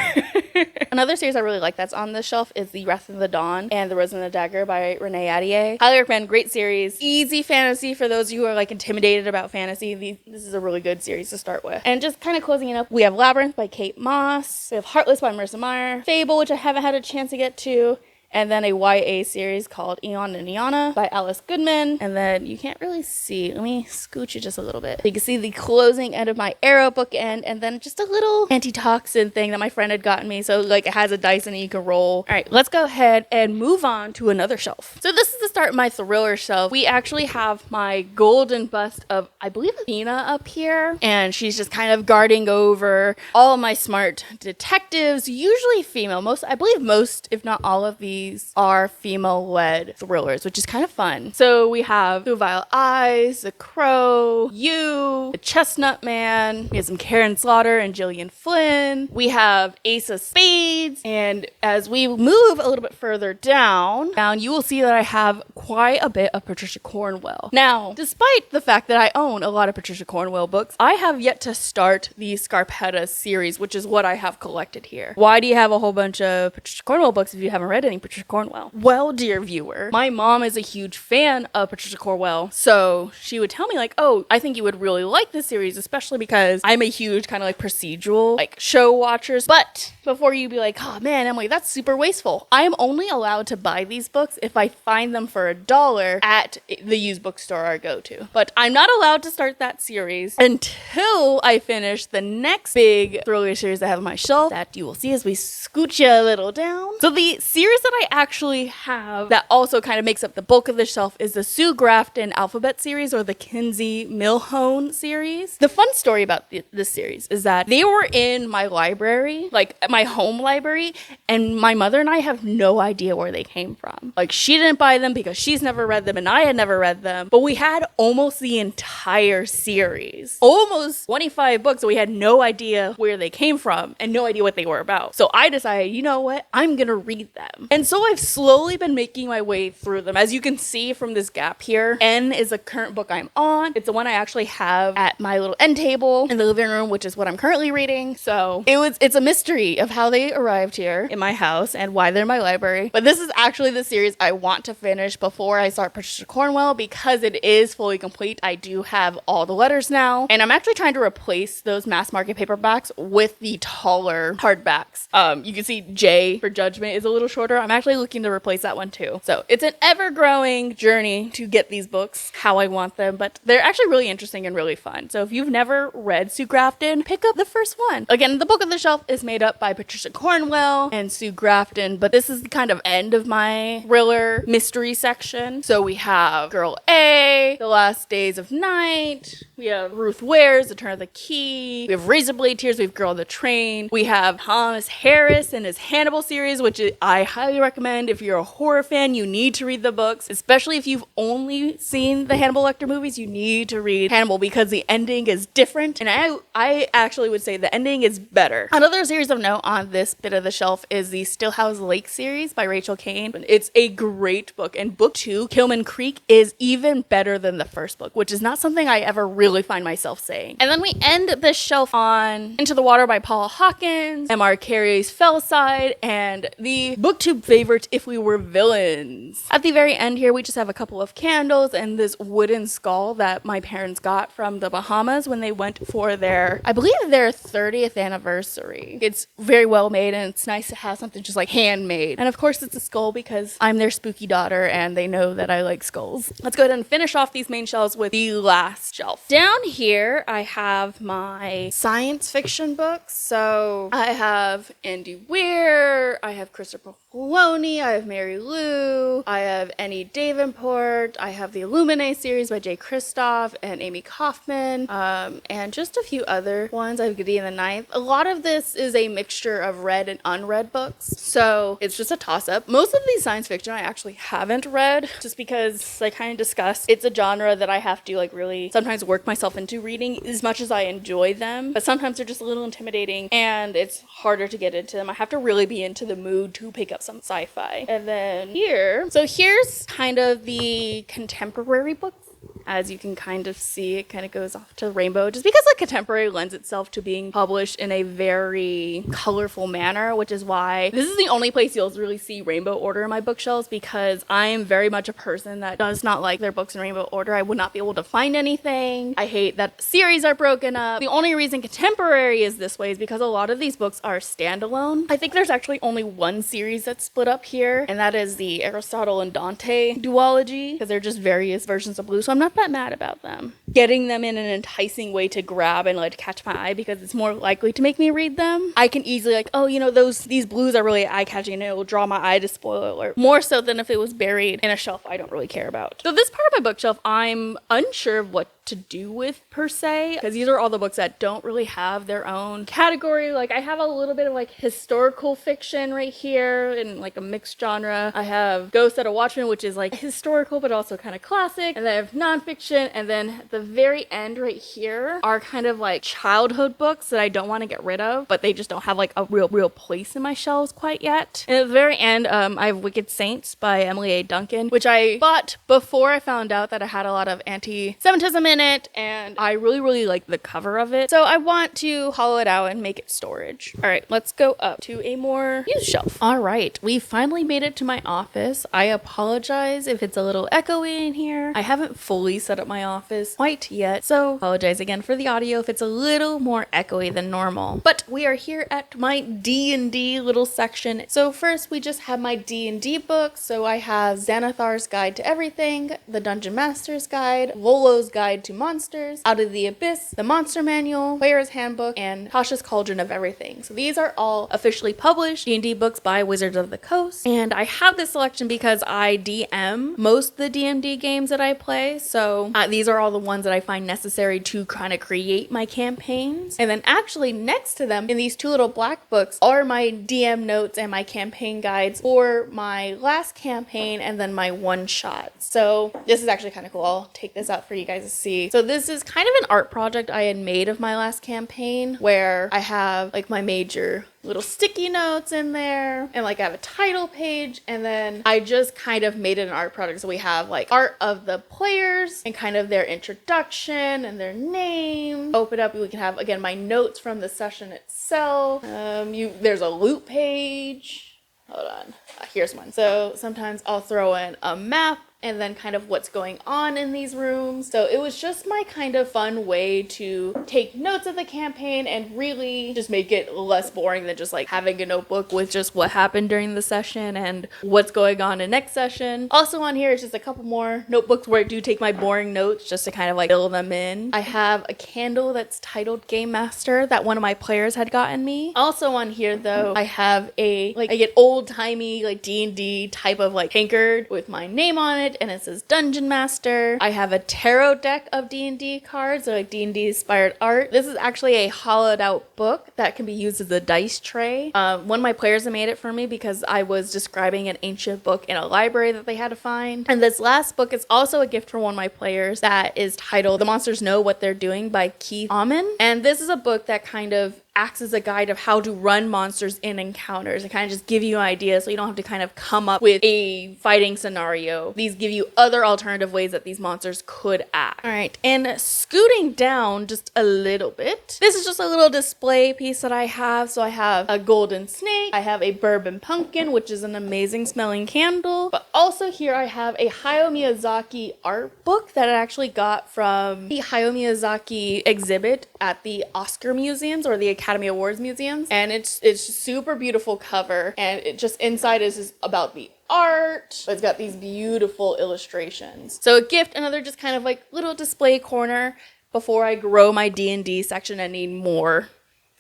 Another series I really like that's on this shelf is The Wrath of the Dawn and The Rose and the Dagger by Renee Attier. Highly recommend. Great series. Easy fantasy for those of you who are like intimidated about fantasy. This is a really good series to start with. And just kind of closing it up, we have Labyrinth by Kate Moss. We have Heartless by Marissa Meyer. Fable, which I haven't had a chance to get to. And then a YA series called Eon and Iana by Alice Goodman. And then you can't really see. Let me scooch it just a little bit. You can see the closing end of my Arrow bookend, and then just a little antitoxin thing that my friend had gotten me. So like it has a dice and you can roll. All right, let's go ahead and move on to another shelf. So this is the start of my thriller shelf. We actually have my golden bust of, I believe, Athena up here. And she's just kind of guarding over all of my smart detectives, usually female. I believe most, if not all of these are female-led thrillers, which is kind of fun. So we have The Vile Eyes, The Crow, You, The Chestnut Man. We have some Karen Slaughter and Gillian Flynn. We have Ace of Spades. And as we move a little bit further down, you will see that I have quite a bit of Patricia Cornwell. Now, despite the fact that I own a lot of Patricia Cornwell books, I have yet to start the Scarpetta series, which is what I have collected here. Why do you have a whole bunch of Patricia Cornwell books if you haven't read any Patricia Cornwell? Well, dear viewer, my mom is a huge fan of Patricia Cornwell, so she would tell me like, oh, I think you would really like this series, especially because I'm a huge kind of like procedural like show watchers. But before you be like, oh man, Emily, that's super wasteful, I am only allowed to buy these books if I find them for $1 at the used bookstore I go to. But I'm not allowed to start that series until I finish the next big thriller series I have on my shelf that you will see as we scooch you a little down. So the series that I actually have that also kind of makes up the bulk of the shelf is the Sue Grafton Alphabet series or the Kinsey Milhone series. The fun story about this series is that they were in my library, like my home library, and my mother and I have no idea where they came from. Like she didn't buy them because she's never read them and I had never read them, but we had almost the entire series, almost 25 books, and we had no idea where they came from and no idea what they were about. So I decided, you know what, I'm gonna read them. And so I've slowly been making my way through them. As you can see from this gap here, N is the current book I'm on. It's the one I actually have at my little end table in the living room, which is what I'm currently reading. So it's a mystery of how they arrived here in my house and why they're in my library. But this is actually the series I want to finish before I start Patricia Cornwell because it is fully complete. I do have all the letters now, and I'm actually trying to replace those mass market paperbacks with the taller hardbacks. You can see J for Judgment is a little shorter. I'm actually looking to replace that one too. So it's an ever-growing journey to get these books how I want them, but they're actually really interesting and really fun. So if you've never read Sue Grafton, pick up the first one. Again, the book on the shelf is made up by Patricia Cornwell and Sue Grafton, but this is the kind of end of my thriller mystery section. So we have Girl A, The Last Days of Night, we have Ruth Ware's The Turn of the Key, we have Razorblade Tears, we have Girl on the Train, we have Thomas Harris and his Hannibal series, which I highly recommend. If you're a horror fan, you need to read the books, especially if you've only seen the Hannibal Lecter movies. You need to read Hannibal because the ending is different, and I actually would say the ending is better. Another series of note on this bit of the shelf is the Stillhouse Lake series by Rachel Kane. It's a great book, and book 2, Kilman Creek, is even better than the first book, which is not something I ever really find myself saying. And then we end this shelf on Into the Water by Paula Hawkins, M.R. Carey's Fellside, and the booktube favorite if we were villains. At the very end here, we just have a couple of candles and this wooden skull that my parents got from the Bahamas when they went for their, I believe, their 30th anniversary. It's very well made and it's nice to have something just like handmade. And of course it's a skull because I'm their spooky daughter and they know that I like skulls. Let's go ahead and finish off these main shelves with the last shelf. Down here, I have my science fiction books. So I have Andy Weir, I have Christopher Maloney, I have Mary Lou, I have Annie Davenport, I have the Illuminae series by Jay Kristoff and Amy Kaufman, and just a few other ones. I have Gideon the Ninth. A lot of this is a mixture of read and unread books, so it's just a toss-up. Most of these science fiction I actually haven't read, just because, like I kind of discussed, it's a genre that I have to like really sometimes work myself into reading as much as I enjoy them, but sometimes they're just a little intimidating and it's harder to get into them. I have to really be into the mood to pick up some sci-fi. And then here's kind of the contemporary books. As you can kind of see, it kind of goes off to rainbow just because like contemporary lends itself to being published in a very colorful manner, which is why this is the only place you'll really see rainbow order in my bookshelves, because I am very much a person that does not like their books in rainbow order. I would not be able to find anything. I hate that series are broken up. The only reason contemporary is this way is because a lot of these books are standalone. I think there's actually only one series that's split up here, and that is the Aristotle and Dante duology, because they're just various versions of blue, so I'm not that mad about them. Getting them in an enticing way to grab and like catch my eye because it's more likely to make me read them. I can easily like, oh, you know, these blues are really eye-catching and it will draw my eye to spoil alert. More so than if it was buried in a shelf I don't really care about. So this part of my bookshelf, I'm unsure of what to do with per se, because these are all the books that don't really have their own category. Like I have a little bit of like historical fiction right here in like a mixed genre. I have Ghost at a Watchman, which is like historical but also kind of classic, and then I have nonfiction, and then at the very end right here are kind of like childhood books that I don't want to get rid of, but they just don't have like a real place in my shelves quite yet. And at the very end, I have Wicked Saints by Emily A. Duncan, which I bought before I found out that it had a lot of anti-Semitism in it, and I really like the cover of it, so I want to hollow it out and make it storage. All right, let's go up to a more used shelf. All right, we finally made it to my office. I apologize if it's a little echoey in here. I haven't fully set up my office quite yet, so apologize again for the audio if it's a little more echoey than normal. But we are here at my D&D little section. So first we just have my D&D books. So I have Xanathar's Guide to Everything, The Dungeon Master's Guide, Lolo's Guide to Monsters, Out of the Abyss, The Monster Manual, Player's Handbook, and Tasha's Cauldron of Everything. So these are all officially published D&D books by Wizards of the Coast. And I have this selection because I DM most of the D&D games that I play. So these are all the ones that I find necessary to kind of create my campaigns. And then actually next to them in these two little black books are my DM notes and my campaign guides for my last campaign and then my one shot. So this is actually kind of cool. I'll take this out for you guys to see. So this is kind of an art project I had made of my last campaign where I have like my major little sticky notes in there, and like I have a title page, and then I just kind of made it an art project. So we have like art of the players and kind of their introduction and their name. Open up, we can have again my notes from the session itself. There's a loot page. Hold on, here's one. So sometimes I'll throw in a map and then kind of what's going on in these rooms. So it was just my kind of fun way to take notes of the campaign and really just make it less boring than just like having a notebook with just what happened during the session and what's going on in next session. Also on here is just a couple more notebooks where I do take my boring notes just to kind of like fill them in. I have a candle that's titled Game Master that one of my players had gotten me. Also on here though, I have I get old-timey like D&D type of like tankard with my name on it, and it says Dungeon Master. I have a tarot deck of D&D cards, so like D&D inspired art. This is actually a hollowed out book that can be used as a dice tray. One of my players had made it for me because I was describing an ancient book in a library that they had to find. And this last book is also a gift for one of my players that is titled The Monsters Know What They're Doing by Keith Amon. And this is a book that kind of acts as a guide of how to run monsters in encounters and kind of just give you an idea so you don't have to kind of come up with a fighting scenario. These give you other alternative ways that these monsters could act. All right, and scooting down just a little bit, this is just a little display piece that I have. So I have a golden snake, I have a bourbon pumpkin, which is an amazing smelling candle, but also here I have a Hayao Miyazaki art book that I actually got from the Hayao Miyazaki exhibit at the Oscar museums or the Academy Awards museums, and it's super beautiful cover, and it just inside is just about the art, but it's got these beautiful illustrations. So a gift, another just kind of like little display corner before I grow my D&D section and need more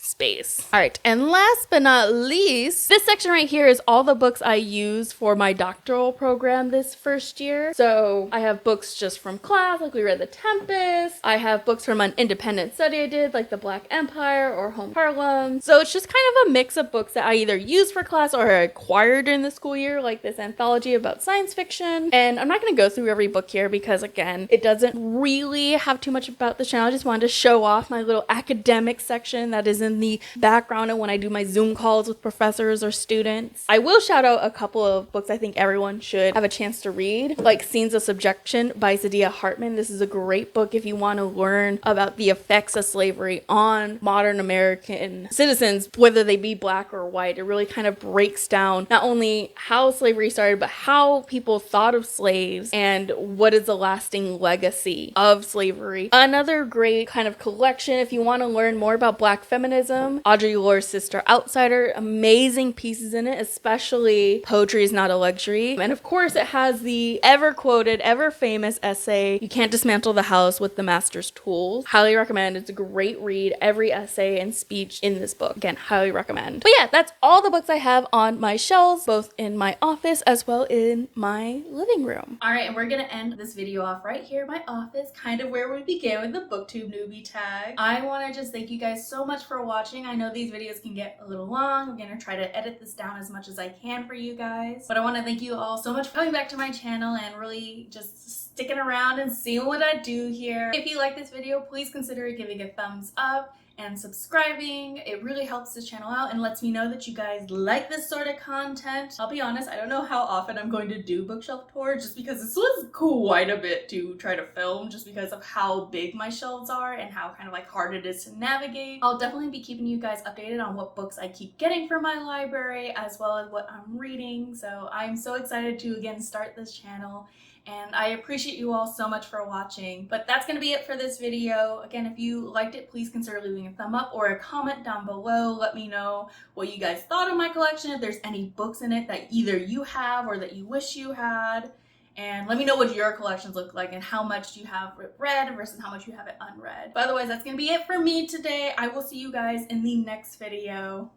space. All right, and last but not least, this section right here is all the books I used for my doctoral program this first year. So I have books just from class, like we read The Tempest. I have books from an independent study I did, like The Black Empire or Home Harlem. So it's just kind of a mix of books that I either used for class or I acquired during the school year, like this anthology about science fiction. And I'm not going to go through every book here because, again, it doesn't really have too much about the channel. I just wanted to show off my little academic section that is in the background and when I do my Zoom calls with professors or students. I will shout out a couple of books I think everyone should have a chance to read, like Scenes of Subjection by Sadia Hartman. This is a great book if you want to learn about the effects of slavery on modern American citizens, whether they be black or white. It really kind of breaks down not only how slavery started, but how people thought of slaves and what is the lasting legacy of slavery. Another great kind of collection if you want to learn more about black feminism, Audre Lorde's Sister Outsider, amazing pieces in it, especially Poetry is Not a Luxury. And of course it has the ever quoted, ever famous essay, You Can't Dismantle the House with the Master's Tools. Highly recommend. It's a great read. Every essay and speech in this book, again, highly recommend. But yeah, that's all the books I have on my shelves, both in my office as well in my living room. All right, and we're gonna end this video off right here in my office, kind of where we began with the booktube newbie tag. I want to just thank you guys so much for watching. I know these videos can get a little long. I'm gonna try to edit this down as much as I can for you guys, but I want to thank you all so much for coming back to my channel and really just sticking around and seeing what I do here. If you like this video, please consider giving a thumbs up and subscribing. It really helps the channel out and lets me know that you guys like this sort of content. I'll be honest, I don't know how often I'm going to do bookshelf tours just because this was quite a bit to try to film just because of how big my shelves are and how kind of like hard it is to navigate. I'll definitely be keeping you guys updated on what books I keep getting from my library as well as what I'm reading. So I'm so excited to again start this channel, and I appreciate you all so much for watching. But that's going to be it for this video. Again, if you liked it, please consider leaving a thumb up or a comment down below. Let me know what you guys thought of my collection, if there's any books in it that either you have or that you wish you had. And let me know what your collections look like and how much you have read versus how much you have it unread. But otherwise, that's going to be it for me today. I will see you guys in the next video.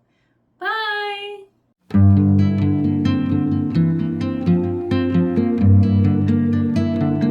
Bye!